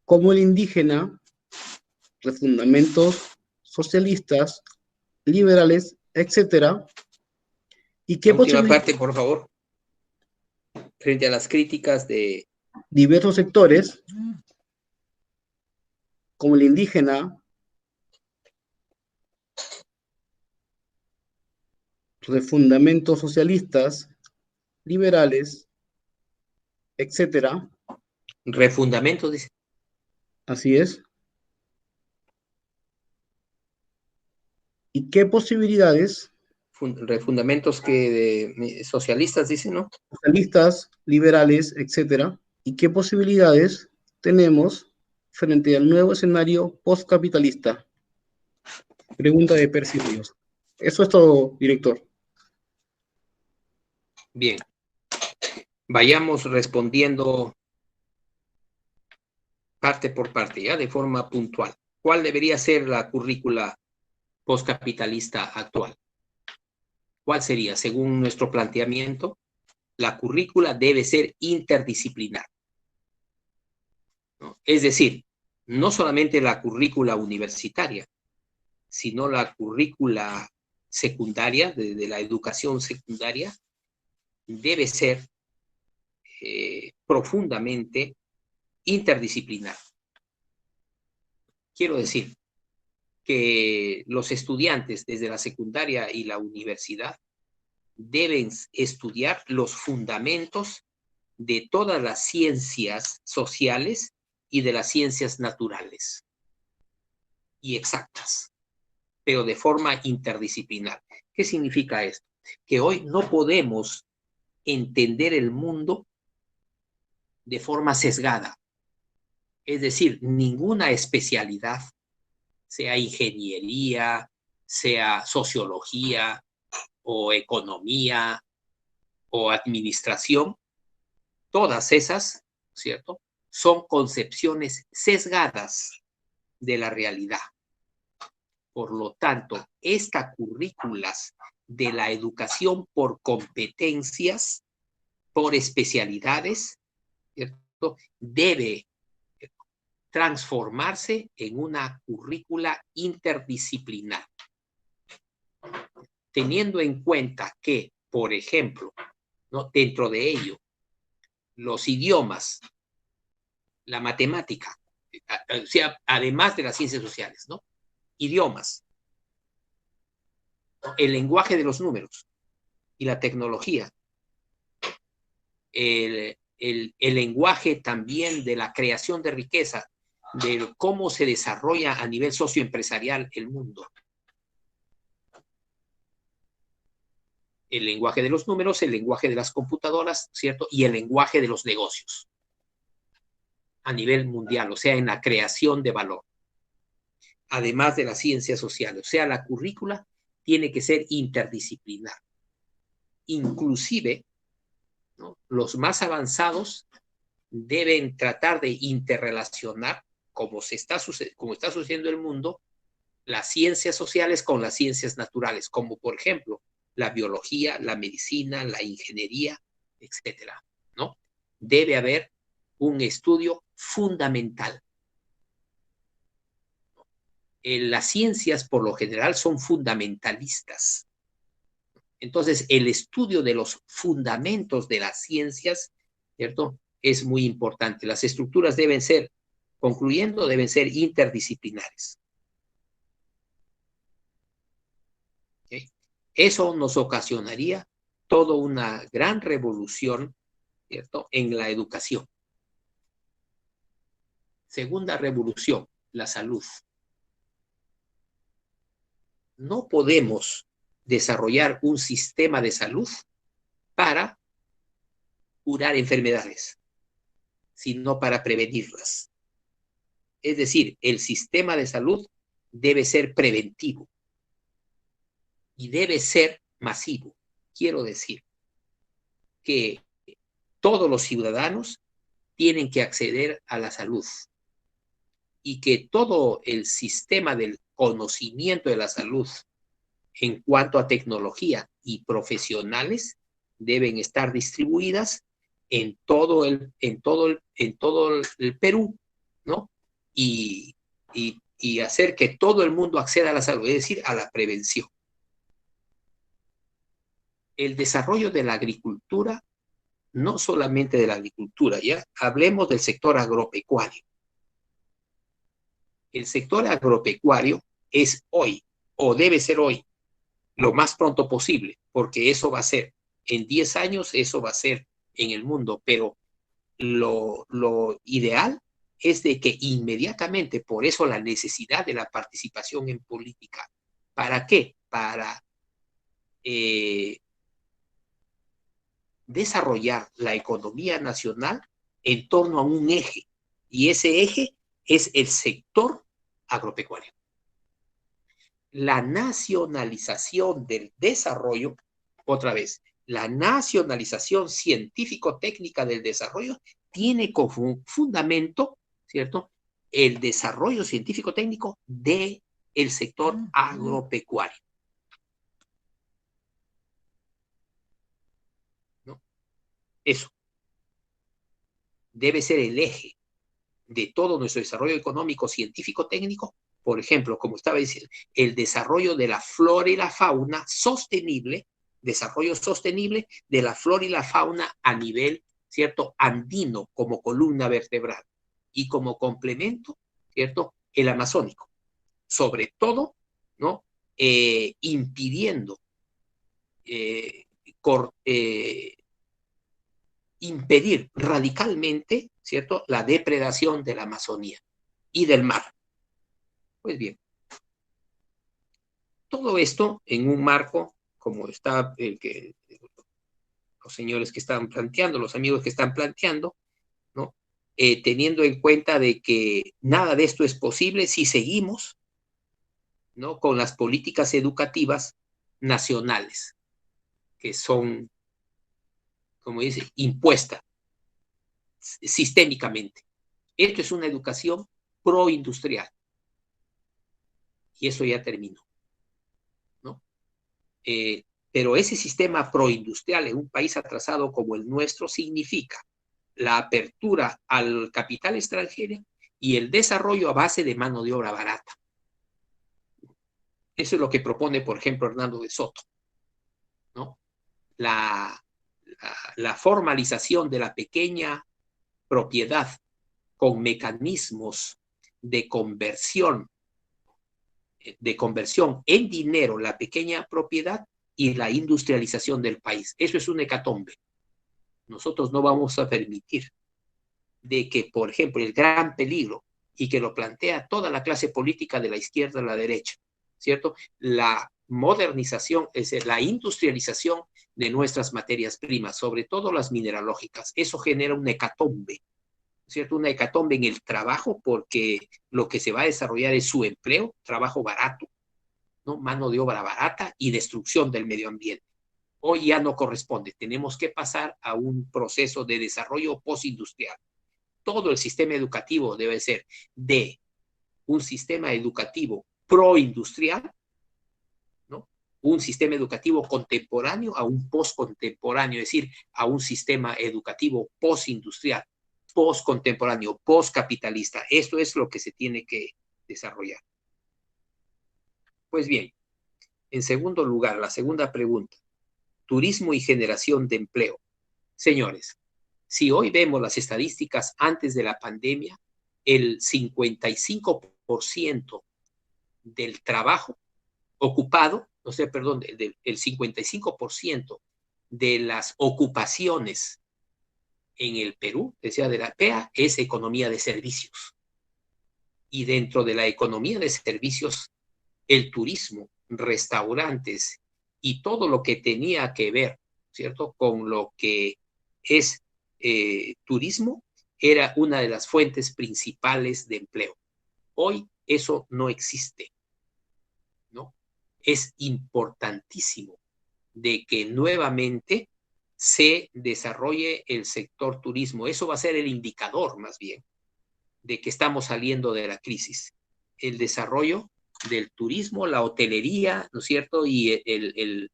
como el indígena, de fundamentos socialistas, liberales, etcétera, y qué La última posibilidades parte, por favor. Frente a las críticas de... diversos sectores, como el indígena, de fundamentos socialistas, liberales, etcétera. Refundamento, dice. Así es. ¿Y qué posibilidades Refundamentos que socialistas, dice, ¿no? socialistas, liberales, etcétera? ¿Y qué posibilidades tenemos frente al nuevo escenario postcapitalista? Pregunta de Percy Ríos. Eso es todo, director. Bien. Vayamos respondiendo parte por parte, ya de forma puntual. ¿Cuál debería ser la currícula postcapitalista actual? ¿Cuál sería? Según nuestro planteamiento, la currícula debe ser interdisciplinar, ¿no? Es decir, no solamente la currícula universitaria, sino la currícula secundaria, de la educación secundaria, debe ser profundamente interdisciplinar. Quiero decir que los estudiantes desde la secundaria y la universidad deben estudiar los fundamentos de todas las ciencias sociales y de las ciencias naturales y exactas, pero de forma interdisciplinar. ¿Qué significa esto? Que hoy no podemos entender el mundo de forma sesgada. Es decir, ninguna especialidad, sea ingeniería, sea sociología o economía o administración, todas esas, ¿cierto?, son concepciones sesgadas de la realidad. Por lo tanto, estas currículas de la educación por competencias, por especialidades, ¿cierto?, debe transformarse en una currícula interdisciplinar, teniendo en cuenta que, por ejemplo, ¿no?, dentro de ello, los idiomas, la matemática, o sea, además de las ciencias sociales, ¿no?, idiomas, el lenguaje de los números y la tecnología, el lenguaje también de la creación de riqueza, de cómo se desarrolla a nivel socioempresarial el mundo. El lenguaje de los números, el lenguaje de las computadoras, ¿cierto? Y el lenguaje de los negocios a nivel mundial, o sea, en la creación de valor. Además de las ciencias sociales, o sea, la currícula tiene que ser interdisciplinar. Inclusive, ¿no?, los más avanzados deben tratar de interrelacionar, como está sucediendo en el mundo, las ciencias sociales con las ciencias naturales, como por ejemplo la biología, la medicina, la ingeniería, etcétera, ¿no? Debe haber un estudio fundamental. Las ciencias por lo general son fundamentalistas. Entonces, el estudio de los fundamentos de las ciencias, ¿cierto?, es muy importante. Las estructuras deben ser, concluyendo, deben ser interdisciplinares. ¿Okay? Eso nos ocasionaría toda una gran revolución, ¿cierto?, en la educación. Segunda revolución, la salud. No podemos desarrollar un sistema de salud para curar enfermedades, sino para prevenirlas. Es decir, el sistema de salud debe ser preventivo y debe ser masivo. Quiero decir que todos los ciudadanos tienen que acceder a la salud y que todo el sistema del conocimiento de la salud en cuanto a tecnología y profesionales deben estar distribuidas en todo el Perú, ¿no? Y hacer que todo el mundo acceda a la salud, es decir, a la prevención. El desarrollo de la agricultura, no solamente de la agricultura, ya hablemos del sector agropecuario. El sector agropecuario es hoy, o debe ser hoy, lo más pronto posible, porque eso va a ser, en 10 años, eso va a ser en el mundo, pero lo ideal es de que inmediatamente, por eso la necesidad de la participación en política. ¿Para qué? Para desarrollar la economía nacional en torno a un eje, y ese eje es el sector agropecuario. La nacionalización del desarrollo, otra vez, la nacionalización científico-técnica del desarrollo tiene como fundamento, ¿cierto?, el desarrollo científico-técnico del sector agropecuario, ¿no? Eso debe ser el eje de todo nuestro desarrollo económico, científico, técnico. Por ejemplo, como estaba diciendo, el desarrollo de la flora y la fauna sostenible, desarrollo sostenible de la flora y la fauna a nivel, ¿cierto?, andino como columna vertebral, y como complemento, ¿cierto?, el amazónico. Sobre todo, ¿no?, impidiendo, impedir radicalmente, ¿cierto?, la depredación de la Amazonía y del mar. Pues bien, todo esto en un marco, como está los señores que están planteando, los amigos que están planteando, ¿no?, teniendo en cuenta de que nada de esto es posible si seguimos, ¿no?, con las políticas educativas nacionales, que son, como dice, impuestas sistémicamente. Esto es una educación proindustrial, y eso ya terminó, ¿no? Pero ese sistema proindustrial en un país atrasado como el nuestro significa la apertura al capital extranjero y el desarrollo a base de mano de obra barata. Eso es lo que propone, por ejemplo, Hernando de Soto, ¿no? La formalización de la pequeña propiedad con mecanismos de conversión en dinero, la pequeña propiedad, y la industrialización del país. Eso es un hecatombe. Nosotros no vamos a permitir de que, por ejemplo, el gran peligro, y que lo plantea toda la clase política de la izquierda a la derecha, ¿cierto?, la modernización, es decir, la industrialización de nuestras materias primas, sobre todo las mineralógicas. Eso genera un hecatombe, ¿cierto? Una hecatombe en el trabajo, porque lo que se va a desarrollar es su empleo, trabajo barato, ¿no?, mano de obra barata y destrucción del medio ambiente. Hoy ya no corresponde, tenemos que pasar a un proceso de desarrollo postindustrial. Todo el sistema educativo debe ser de un sistema educativo proindustrial, ¿no?, un sistema educativo contemporáneo a un postcontemporáneo, es decir, a un sistema educativo postindustrial, postcontemporáneo, postcapitalista. Esto es lo que se tiene que desarrollar. Pues bien, en segundo lugar, la segunda pregunta, turismo y generación de empleo. Señores, si hoy vemos las estadísticas antes de la pandemia, el 55% del trabajo ocupado, o sea, perdón, el 55% de las ocupaciones en el Perú, decía de la PEA, es economía de servicios. Y dentro de la economía de servicios, el turismo, restaurantes y todo lo que tenía que ver, ¿cierto?, con lo que es turismo, era una de las fuentes principales de empleo. Hoy eso no existe, ¿no? Es importantísimo de que nuevamente se desarrolle el sector turismo. Eso va a ser el indicador, más bien, de que estamos saliendo de la crisis. El desarrollo del turismo, la hotelería, ¿no es cierto?, y el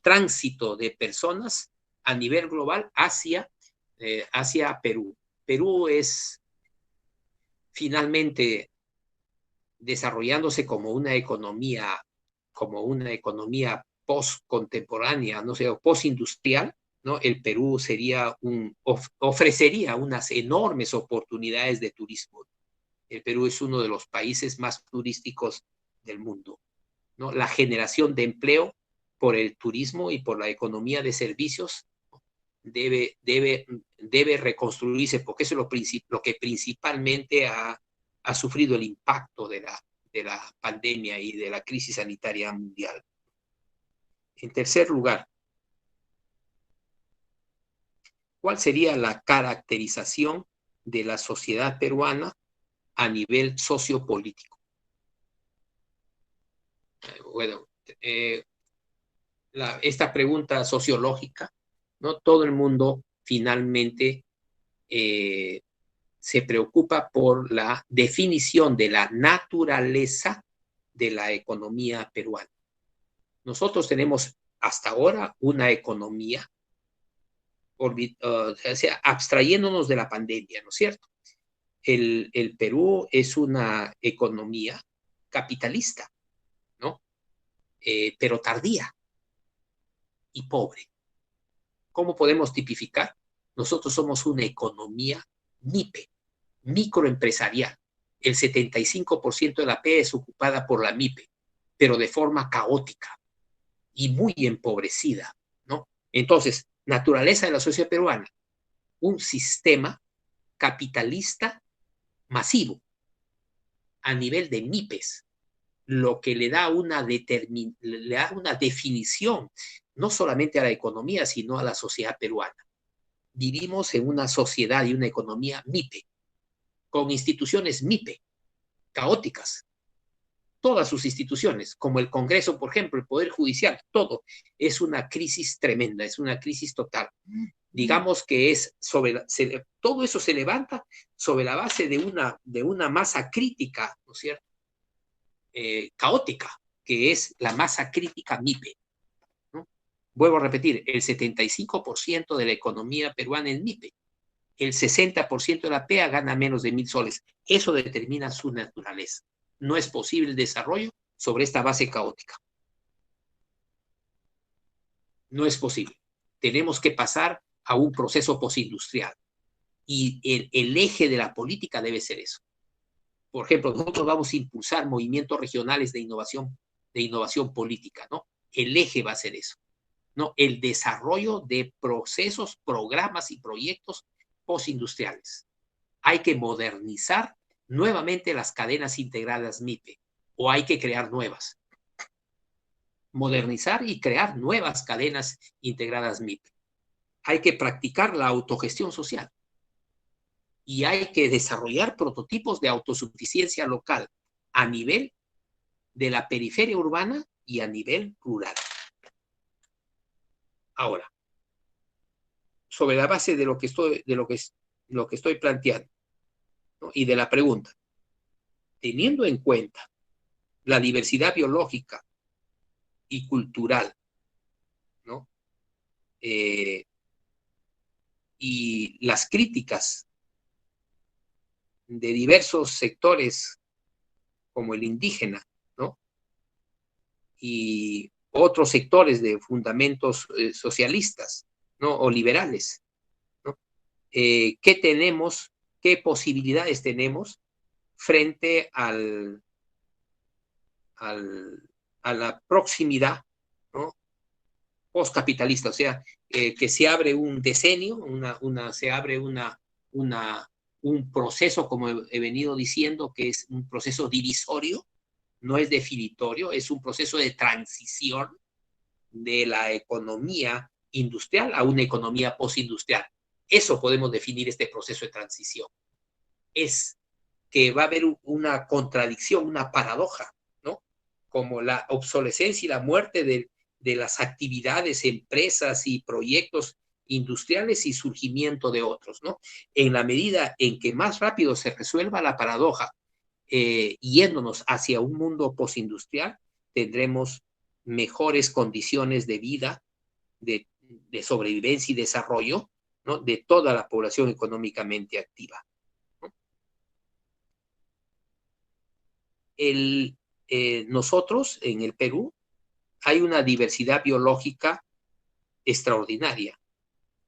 tránsito de personas a nivel global hacia Perú. Perú es finalmente desarrollándose como una economía post-contemporánea, no sé, post-industrial, ¿no? El Perú ofrecería unas enormes oportunidades de turismo. El Perú es uno de los países más turísticos del mundo, ¿no? La generación de empleo por el turismo y por la economía de servicios debe reconstruirse, porque eso es lo que principalmente ha sufrido el impacto de la pandemia y de la crisis sanitaria mundial. En tercer lugar, ¿cuál sería la caracterización de la sociedad peruana a nivel sociopolítico? Bueno, esta pregunta sociológica, ¿no? Todo el mundo finalmente se preocupa por la definición de la naturaleza de la economía peruana. Nosotros tenemos hasta ahora una economía, o sea, abstrayéndonos de la pandemia, ¿no es cierto? El Perú es una economía capitalista, ¿no? Pero tardía y pobre. ¿Cómo podemos tipificar? Nosotros somos una economía MIPE, microempresarial. El 75% de la PE es ocupada por la MIPE, pero de forma caótica y muy empobrecida, ¿no? Entonces, naturaleza de la sociedad peruana, un sistema capitalista masivo a nivel de MIPES, lo que le da una definición no solamente a la economía, sino a la sociedad peruana. Vivimos en una sociedad y una economía MIPE, con instituciones MIPE, caóticas. Todas sus instituciones, como el Congreso, por ejemplo, el Poder Judicial, todo es una crisis tremenda, es una crisis total. Digamos que todo eso se levanta sobre la base de una masa crítica, ¿no es cierto? Caótica, que es la masa crítica MIPE, ¿no? Vuelvo a repetir, el 75% de la economía peruana es MIPE. El 60% de la PEA gana menos de 1,000 soles. Eso determina su naturaleza. No es posible el desarrollo sobre esta base caótica. No es posible. Tenemos que pasar a un proceso postindustrial. Y el eje de la política debe ser eso. Por ejemplo, nosotros vamos a impulsar movimientos regionales de innovación política, ¿no? El eje va a ser eso, ¿no? El desarrollo de procesos, programas y proyectos postindustriales. Hay que modernizar nuevamente las cadenas integradas MIPE, o hay que crear nuevas. Modernizar y crear nuevas cadenas integradas MIPE. Hay que practicar la autogestión social. Y hay que desarrollar prototipos de autosuficiencia local a nivel de la periferia urbana y a nivel rural. Ahora, sobre la base de lo que estoy planteando, ¿no? Y de la pregunta, teniendo en cuenta la diversidad biológica y cultural, ¿no? Y las críticas de diversos sectores como el indígena, ¿no? Y otros sectores de fundamentos socialistas, ¿no? O liberales, ¿no? ¿Qué tenemos, qué posibilidades tenemos frente a la proximidad, ¿no? Postcapitalista? O sea, que se abre un decenio, se abre un proceso, como he venido diciendo, que es un proceso divisorio, no es definitorio, es un proceso de transición de la economía industrial a una economía postindustrial. Eso podemos definir este proceso de transición. Es que va a haber una contradicción, una paradoja, ¿no? Como la obsolescencia y la muerte de las actividades, empresas y proyectos industriales y surgimiento de otros, ¿no? En la medida en que más rápido se resuelva la paradoja, yéndonos hacia un mundo postindustrial, tendremos mejores condiciones de vida, de sobrevivencia y desarrollo, ¿no? De toda la población económicamente activa, ¿no? Nosotros, en el Perú, hay una diversidad biológica extraordinaria,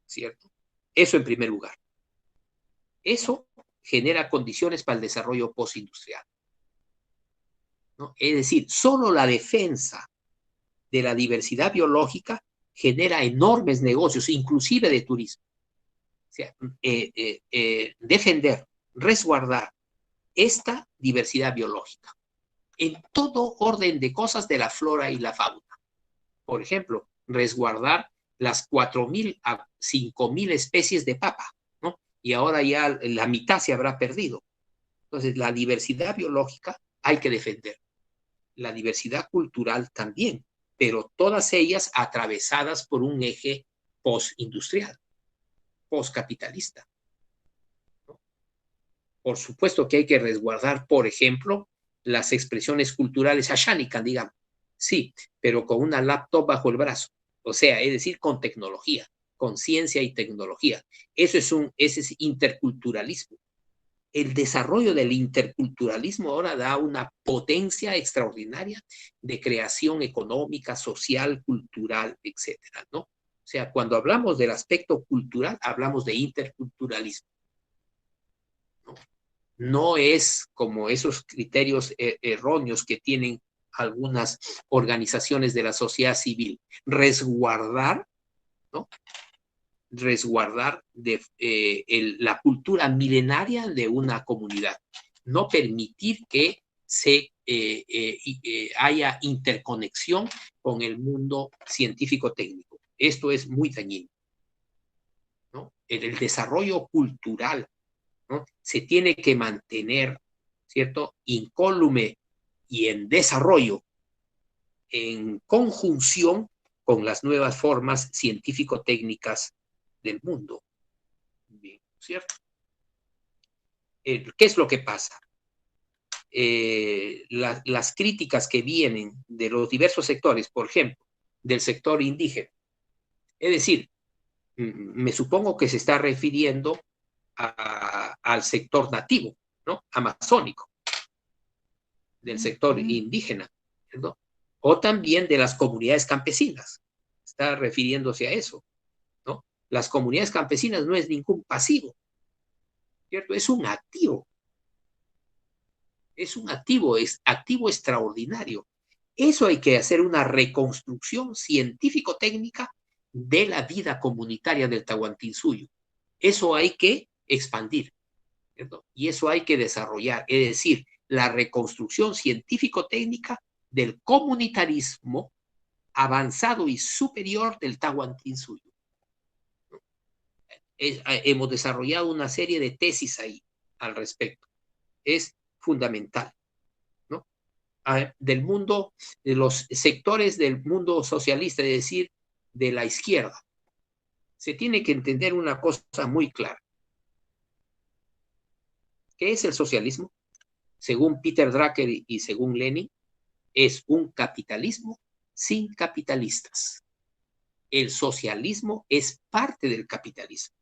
¿cierto? Eso en primer lugar. Eso genera condiciones para el desarrollo postindustrial, ¿no? Es decir, solo la defensa de la diversidad biológica genera enormes negocios, inclusive de turismo. O sea, defender, resguardar esta diversidad biológica en todo orden de cosas de la flora y la fauna. Por ejemplo, resguardar las 4.000 a 5.000 especies de papa, ¿no? Y ahora ya la mitad se habrá perdido. Entonces, la diversidad biológica hay que defender. La diversidad cultural también, pero todas ellas atravesadas por un eje postindustrial, postcapitalista, ¿no? Por supuesto que hay que resguardar, por ejemplo, las expresiones culturales ashánicas, digamos. Sí, pero con una laptop bajo el brazo. O sea, es decir, con tecnología, con ciencia y tecnología. Ese es interculturalismo. El desarrollo del interculturalismo ahora da una potencia extraordinaria de creación económica, social, cultural, etcétera, ¿no? O sea, cuando hablamos del aspecto cultural, hablamos de interculturalismo. No es como esos criterios erróneos que tienen algunas organizaciones de la sociedad civil. Resguardar, ¿no? Resguardar la cultura milenaria de una comunidad. No permitir que haya interconexión con el mundo científico-técnico. Esto es muy dañino, ¿no? El desarrollo cultural, ¿no? Se tiene que mantener, ¿cierto?, incólume y en desarrollo, en conjunción con las nuevas formas científico-técnicas del mundo. Bien, ¿cierto? ¿Qué es lo que pasa? Las críticas que vienen de los diversos sectores, por ejemplo, del sector indígena, es decir, me supongo que se está refiriendo al sector nativo, ¿no? Amazónico, del sector indígena, ¿no? O también de las comunidades campesinas, está refiriéndose a eso, ¿no? Las comunidades campesinas no es ningún pasivo, ¿cierto? Es un activo es activo extraordinario. Eso hay que hacer una reconstrucción científico-técnica de la vida comunitaria del Tahuantinsuyo. Eso hay que expandir, ¿cierto? Y eso hay que desarrollar, es decir, la reconstrucción científico-técnica del comunitarismo avanzado y superior del Tahuantinsuyo. Hemos desarrollado una serie de tesis ahí al respecto. Es fundamental, ¿no? Del mundo, de los sectores del mundo socialista, es decir, de la izquierda. Se tiene que entender una cosa muy clara. ¿Qué es el socialismo? Según Peter Drucker y según Lenin, es un capitalismo sin capitalistas. El socialismo es parte del capitalismo.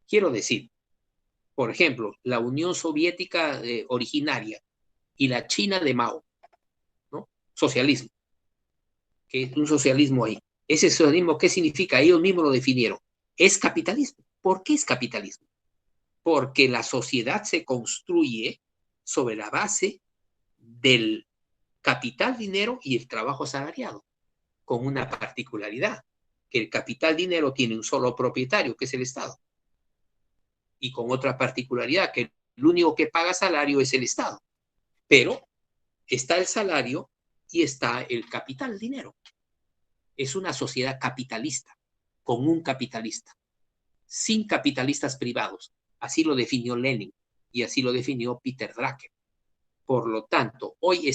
Quiero decir, por ejemplo, la Unión Soviética originaria y la China de Mao, ¿no? Socialismo, que es un socialismo ahí. Ese socialismo, ¿qué significa? Ellos mismos lo definieron. Es capitalismo. ¿Por qué es capitalismo? Porque la sociedad se construye sobre la base del capital dinero y el trabajo asalariado, con una particularidad, que el capital dinero tiene un solo propietario, que es el Estado, y con otra particularidad, que el único que paga salario es el Estado, pero está el salario y está el capital dinero. Es una sociedad capitalista, con un capitalista, sin capitalistas privados. Así lo definió Lenin y así lo definió Peter Drucker. Por lo tanto, hoy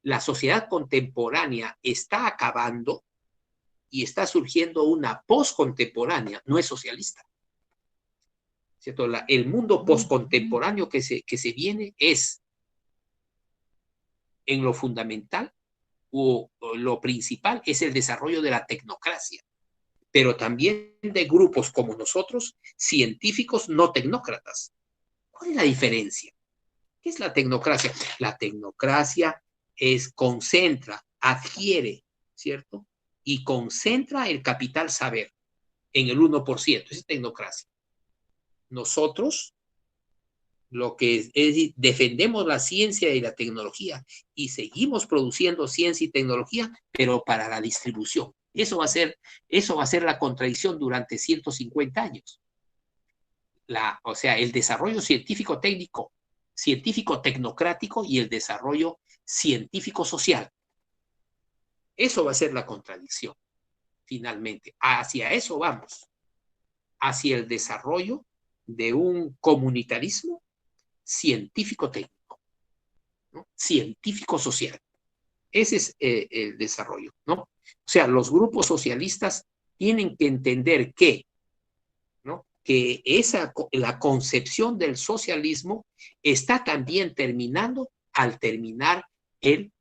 la sociedad contemporánea está acabando y está surgiendo una postcontemporánea, no es socialista, ¿cierto? El mundo postcontemporáneo que se viene es, en lo fundamental o lo principal, es el desarrollo de la tecnocracia, pero también de grupos como nosotros, científicos no tecnócratas. ¿Cuál es la diferencia? ¿Qué es la tecnocracia? La tecnocracia concentra, adquiere, ¿cierto? Y concentra el capital saber. en el 1%. Es tecnocracia. Nosotros lo que es decir, defendemos la ciencia y la tecnología y seguimos produciendo ciencia y tecnología, pero para la distribución. Eso va a ser la contradicción durante 150 años. O sea, el desarrollo científico-técnico, científico-tecnocrático y el desarrollo científico-social. Eso va a ser la contradicción, finalmente. Hacia eso vamos, hacia el desarrollo de un comunitarismo científico-técnico, ¿no? Científico-social. Ese es el desarrollo, ¿no? O sea, los grupos socialistas tienen que entender que, ¿no? Que la concepción del socialismo está también terminando al terminar el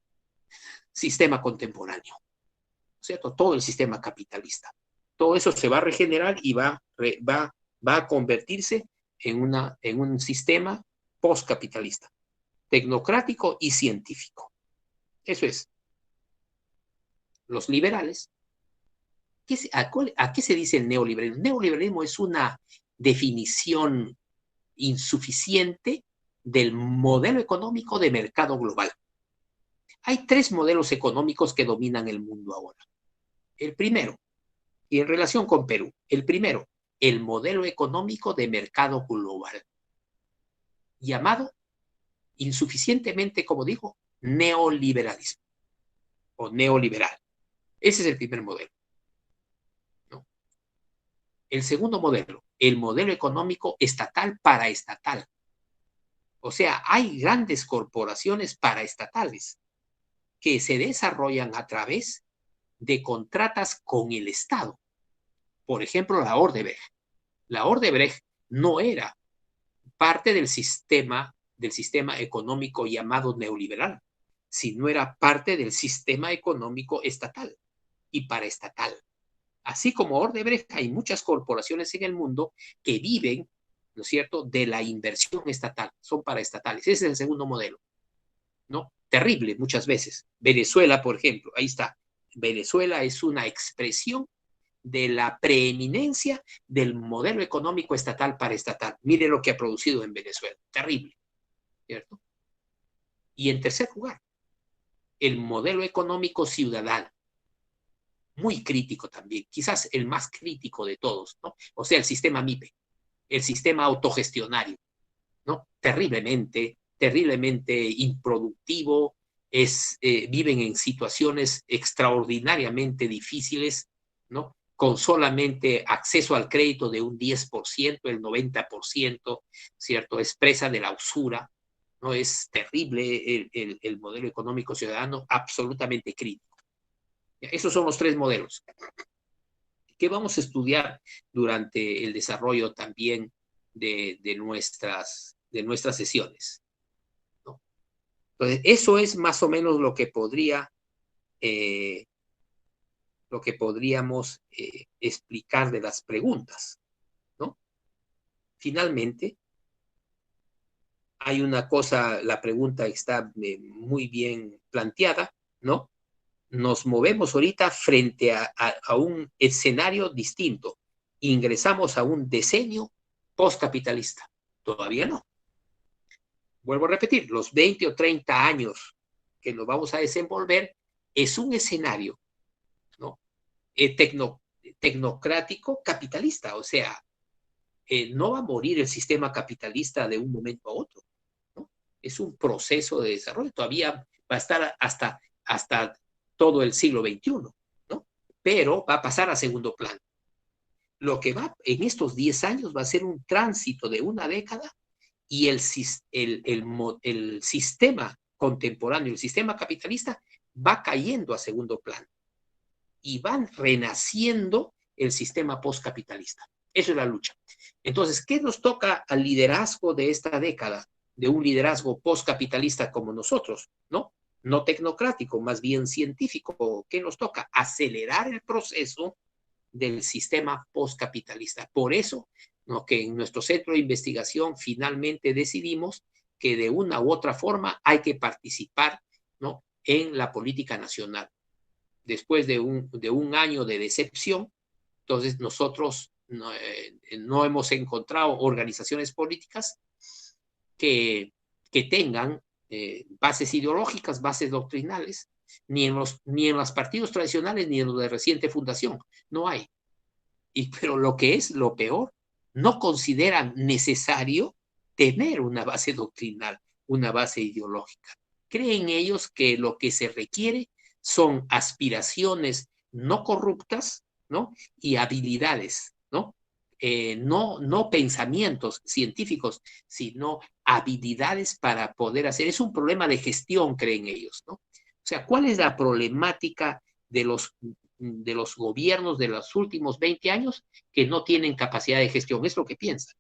sistema contemporáneo, ¿cierto? Todo el sistema capitalista. Todo eso se va a regenerar y va a convertirse en un sistema postcapitalista, tecnocrático y científico. Eso es. Los liberales, ¿a qué se dice el neoliberalismo? El neoliberalismo es una definición insuficiente del modelo económico de mercado global. Hay 3 modelos económicos que dominan el mundo ahora. El primero, y en relación con Perú, el primero, el modelo económico de mercado global, llamado insuficientemente, como digo, neoliberalismo o neoliberal. Ese es el primer modelo, ¿no? El segundo modelo, el modelo económico estatal paraestatal. O sea, hay grandes corporaciones paraestatales que se desarrollan a través de contratas con el Estado. Por ejemplo, la Odebrecht. La Odebrecht no era parte del sistema económico llamado neoliberal, sino era parte del sistema económico estatal y paraestatal. Así como Odebrecht, hay muchas corporaciones en el mundo que viven, ¿no es cierto?, de la inversión estatal, son paraestatales. Ese es el segundo modelo, ¿no? Terrible muchas veces. Venezuela, por ejemplo, ahí está. Venezuela es una expresión de la preeminencia del modelo económico estatal paraestatal. Mire lo que ha producido en Venezuela. Terrible, ¿cierto? Y en tercer lugar, el modelo económico ciudadano. Muy crítico también, quizás el más crítico de todos, ¿no? O sea, el sistema MIPE, el sistema autogestionario, ¿no? Terriblemente improductivo, viven en situaciones extraordinariamente difíciles, ¿no? Con solamente acceso al crédito de un 10%, el 90%, ¿cierto? Es presa de la usura, ¿no? Es terrible el modelo económico ciudadano, absolutamente crítico. Esos son los 3 modelos que vamos a estudiar durante el desarrollo también de nuestras sesiones, ¿no? Entonces, eso es más o menos lo que podríamos explicar de las preguntas, ¿no? Finalmente, hay una cosa, la pregunta está muy bien planteada, ¿no? Nos movemos ahorita frente a un escenario distinto. Ingresamos a un decenio postcapitalista. Todavía no. Vuelvo a repetir, los 20 o 30 años que nos vamos a desenvolver es un escenario, ¿no? Tecnocrático capitalista. O sea, no va a morir el sistema capitalista de un momento a otro, ¿no? Es un proceso de desarrollo. Todavía va a estar hasta todo el siglo XXI, ¿no? Pero va a pasar a segundo plano. Lo que va en estos 10 años va a ser un tránsito de una década y el sistema contemporáneo, el sistema capitalista, va cayendo a segundo plano y van renaciendo el sistema postcapitalista. Eso es la lucha. Entonces, ¿qué nos toca al liderazgo de esta década? De un liderazgo postcapitalista como nosotros, ¿no? No tecnocrático, más bien científico. ¿Qué nos toca? Acelerar el proceso del sistema postcapitalista. Por eso, ¿no?, que en nuestro centro de investigación finalmente decidimos que de una u otra forma hay que participar, ¿no?, en la política nacional. Después de un año de decepción, Entonces, nosotros no hemos encontrado organizaciones políticas que tengan bases ideológicas, bases doctrinales, ni en los partidos tradicionales, ni en los de reciente fundación. No hay. Pero lo que es lo peor, no consideran necesario tener una base doctrinal, una base ideológica. Creen ellos que lo que se requiere son aspiraciones no corruptas, ¿no? Y habilidades, ¿no? No pensamientos científicos, sino habilidades para poder hacer. Es un problema de gestión, creen ellos, ¿no? O sea, ¿cuál es la problemática de los gobiernos de los últimos 20 años que no tienen capacidad de gestión? Es lo que piensan.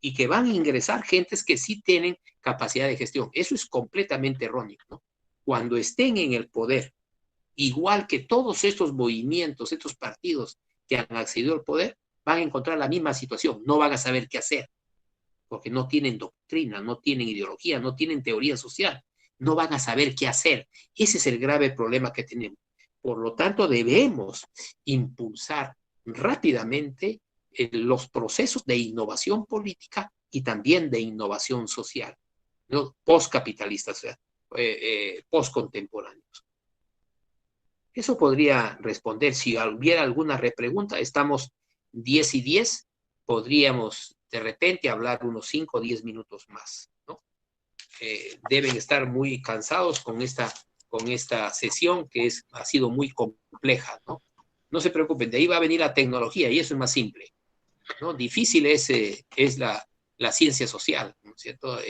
Y que van a ingresar gentes que sí tienen capacidad de gestión. Eso es completamente erróneo, ¿no? Cuando estén en el poder, igual que todos estos movimientos, estos partidos que han accedido al poder, van a encontrar la misma situación. No van a saber qué hacer, porque no tienen doctrina, no tienen ideología, no tienen teoría social. No van a saber qué hacer. Ese es el grave problema que tenemos. Por lo tanto, debemos impulsar rápidamente los procesos de innovación política y también de innovación social, ¿no? Postcapitalistas, postcontemporáneos. Eso podría responder. Si hubiera alguna repregunta, estamos 10 y 10, podríamos de repente hablar unos 5 o 10 minutos más, ¿no? Deben estar muy cansados con esta sesión que ha sido muy compleja, ¿no? No se preocupen, de ahí va a venir la tecnología y eso es más simple, ¿no? Difícil es la ciencia social, ¿no es cierto?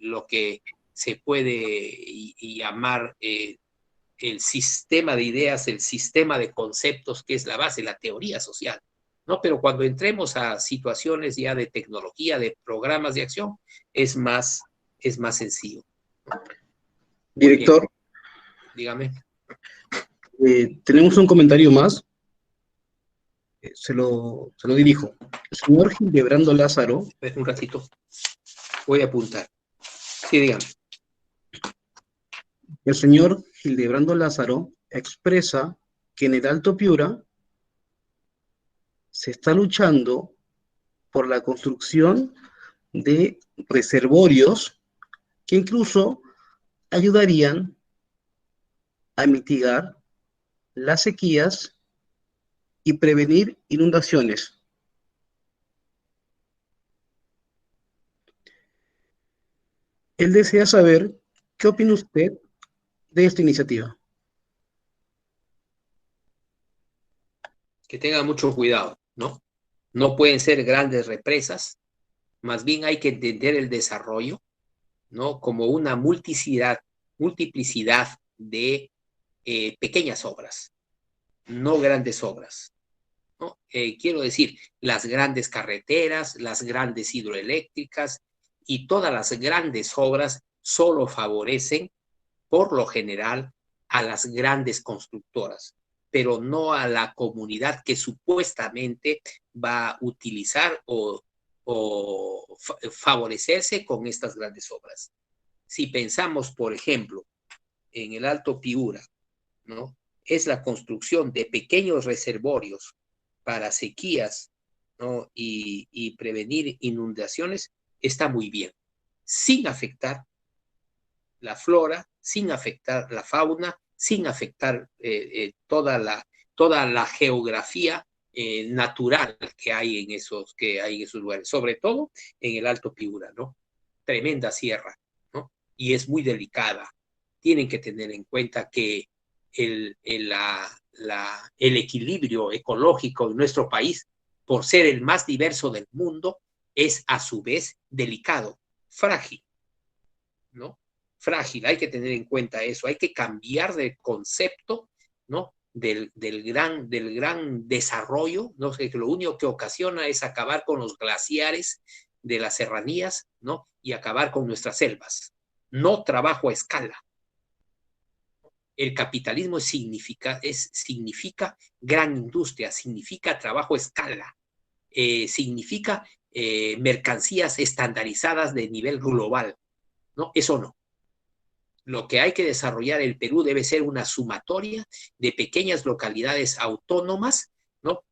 Lo que se puede llamar el sistema de ideas, el sistema de conceptos, que es la base, la teoría social, ¿no? Pero cuando entremos a situaciones ya de tecnología, de programas de acción, es más sencillo. Director, dígame. Tenemos un comentario más. Se lo dirijo. El señor Gildebrando Lázaro. Un ratito. Voy a apuntar. Sí, dígame. El señor Gildebrando Lázaro expresa que en el Alto Piura se está luchando por la construcción de reservorios que incluso ayudarían a mitigar las sequías y prevenir inundaciones. Él desea saber qué opina usted de esta iniciativa. Que tenga mucho cuidado, ¿no? No pueden ser grandes represas, más bien hay que entender el desarrollo, ¿no? Como una multiplicidad de pequeñas obras, no grandes obras, ¿no? Quiero decir, las grandes carreteras, las grandes hidroeléctricas y todas las grandes obras solo favorecen, por lo general, a las grandes constructoras, pero no a la comunidad que supuestamente va a utilizar o favorecerse con estas grandes obras. Si pensamos, por ejemplo, en el Alto Piura, ¿no? Es la construcción de pequeños reservorios para sequías, ¿no? y prevenir inundaciones, está muy bien, sin afectar la flora, sin afectar la fauna, sin afectar toda la geografía natural que hay en esos lugares, sobre todo en el Alto Piura, ¿no? Tremenda sierra, ¿no? Y es muy delicada. Tienen que tener en cuenta que el equilibrio ecológico de nuestro país, por ser el más diverso del mundo, es a su vez delicado, frágil, ¿no? Frágil, hay que tener en cuenta eso, hay que cambiar de concepto, ¿no? Del gran desarrollo, ¿no? Que lo único que ocasiona es acabar con los glaciares de las serranías, ¿no? Y acabar con nuestras selvas. No trabajo a escala. El capitalismo significa gran industria, significa trabajo a escala, significa mercancías estandarizadas de nivel global, ¿no? Eso no. Lo que hay que desarrollar el Perú debe ser una sumatoria de pequeñas localidades autónomas, ¿no?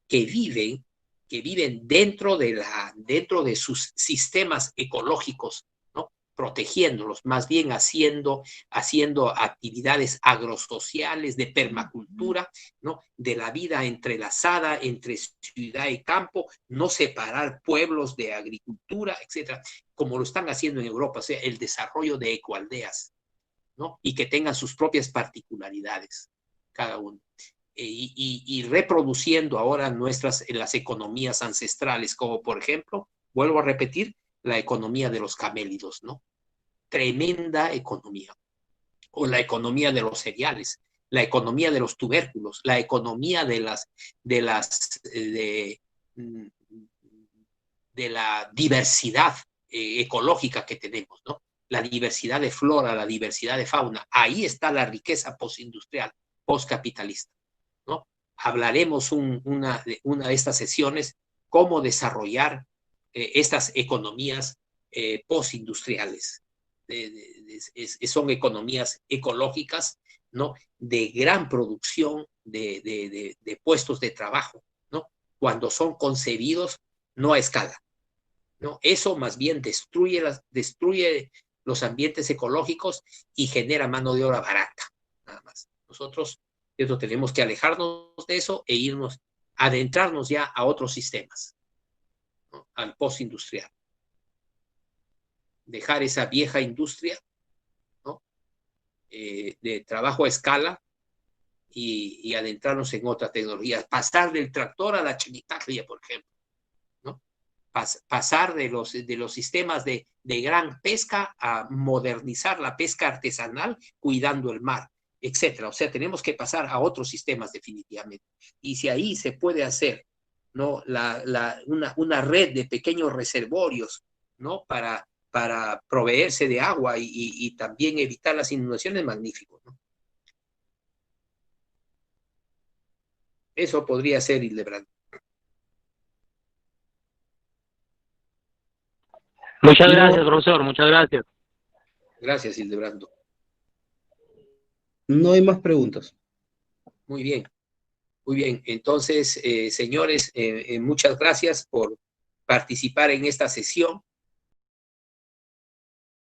que viven dentro de sus sistemas ecológicos, ¿no? Protegiéndolos, más bien haciendo actividades agrosociales de permacultura, ¿no? De la vida entrelazada entre ciudad y campo, no separar pueblos de agricultura, etcétera, como lo están haciendo en Europa, o sea, el desarrollo de ecoaldeas, ¿no? Y que tengan sus propias particularidades, cada uno. Y reproduciendo ahora las economías ancestrales, como por ejemplo, vuelvo a repetir, la economía de los camélidos, ¿no? Tremenda economía. O la economía de los cereales, la economía de los tubérculos, la economía de la diversidad ecológica que tenemos, ¿no? La diversidad de flora, la diversidad de fauna. Ahí está la riqueza postindustrial, postcapitalista, ¿no? Hablaremos una de estas sesiones cómo desarrollar estas economías postindustriales. Son economías ecológicas, ¿no? De gran producción de puestos de trabajo, ¿no? Cuando son concebidos no a escala, ¿no? Eso más bien destruye los ambientes ecológicos y genera mano de obra barata, nada más. Nosotros tenemos que alejarnos de eso e adentrarnos ya a otros sistemas, ¿no? Al postindustrial. Dejar esa vieja industria, ¿no? De trabajo a escala y adentrarnos en otras tecnologías. Pasar del tractor a la chimicaglia, por ejemplo, ¿no? Pasar de los sistemas de gran pesca a modernizar la pesca artesanal cuidando el mar, etcétera. O sea, tenemos que pasar a otros sistemas definitivamente. Y si ahí se puede hacer, ¿no? Una red de pequeños reservorios, ¿no? Para proveerse de agua y también evitar las inundaciones, magnífico, ¿no? Eso podría ser, Hildebrand. Muchas gracias, profesor, muchas gracias. Gracias, Hildebrando. No hay más preguntas. Muy bien, muy bien. Entonces, señores, muchas gracias por participar en esta sesión.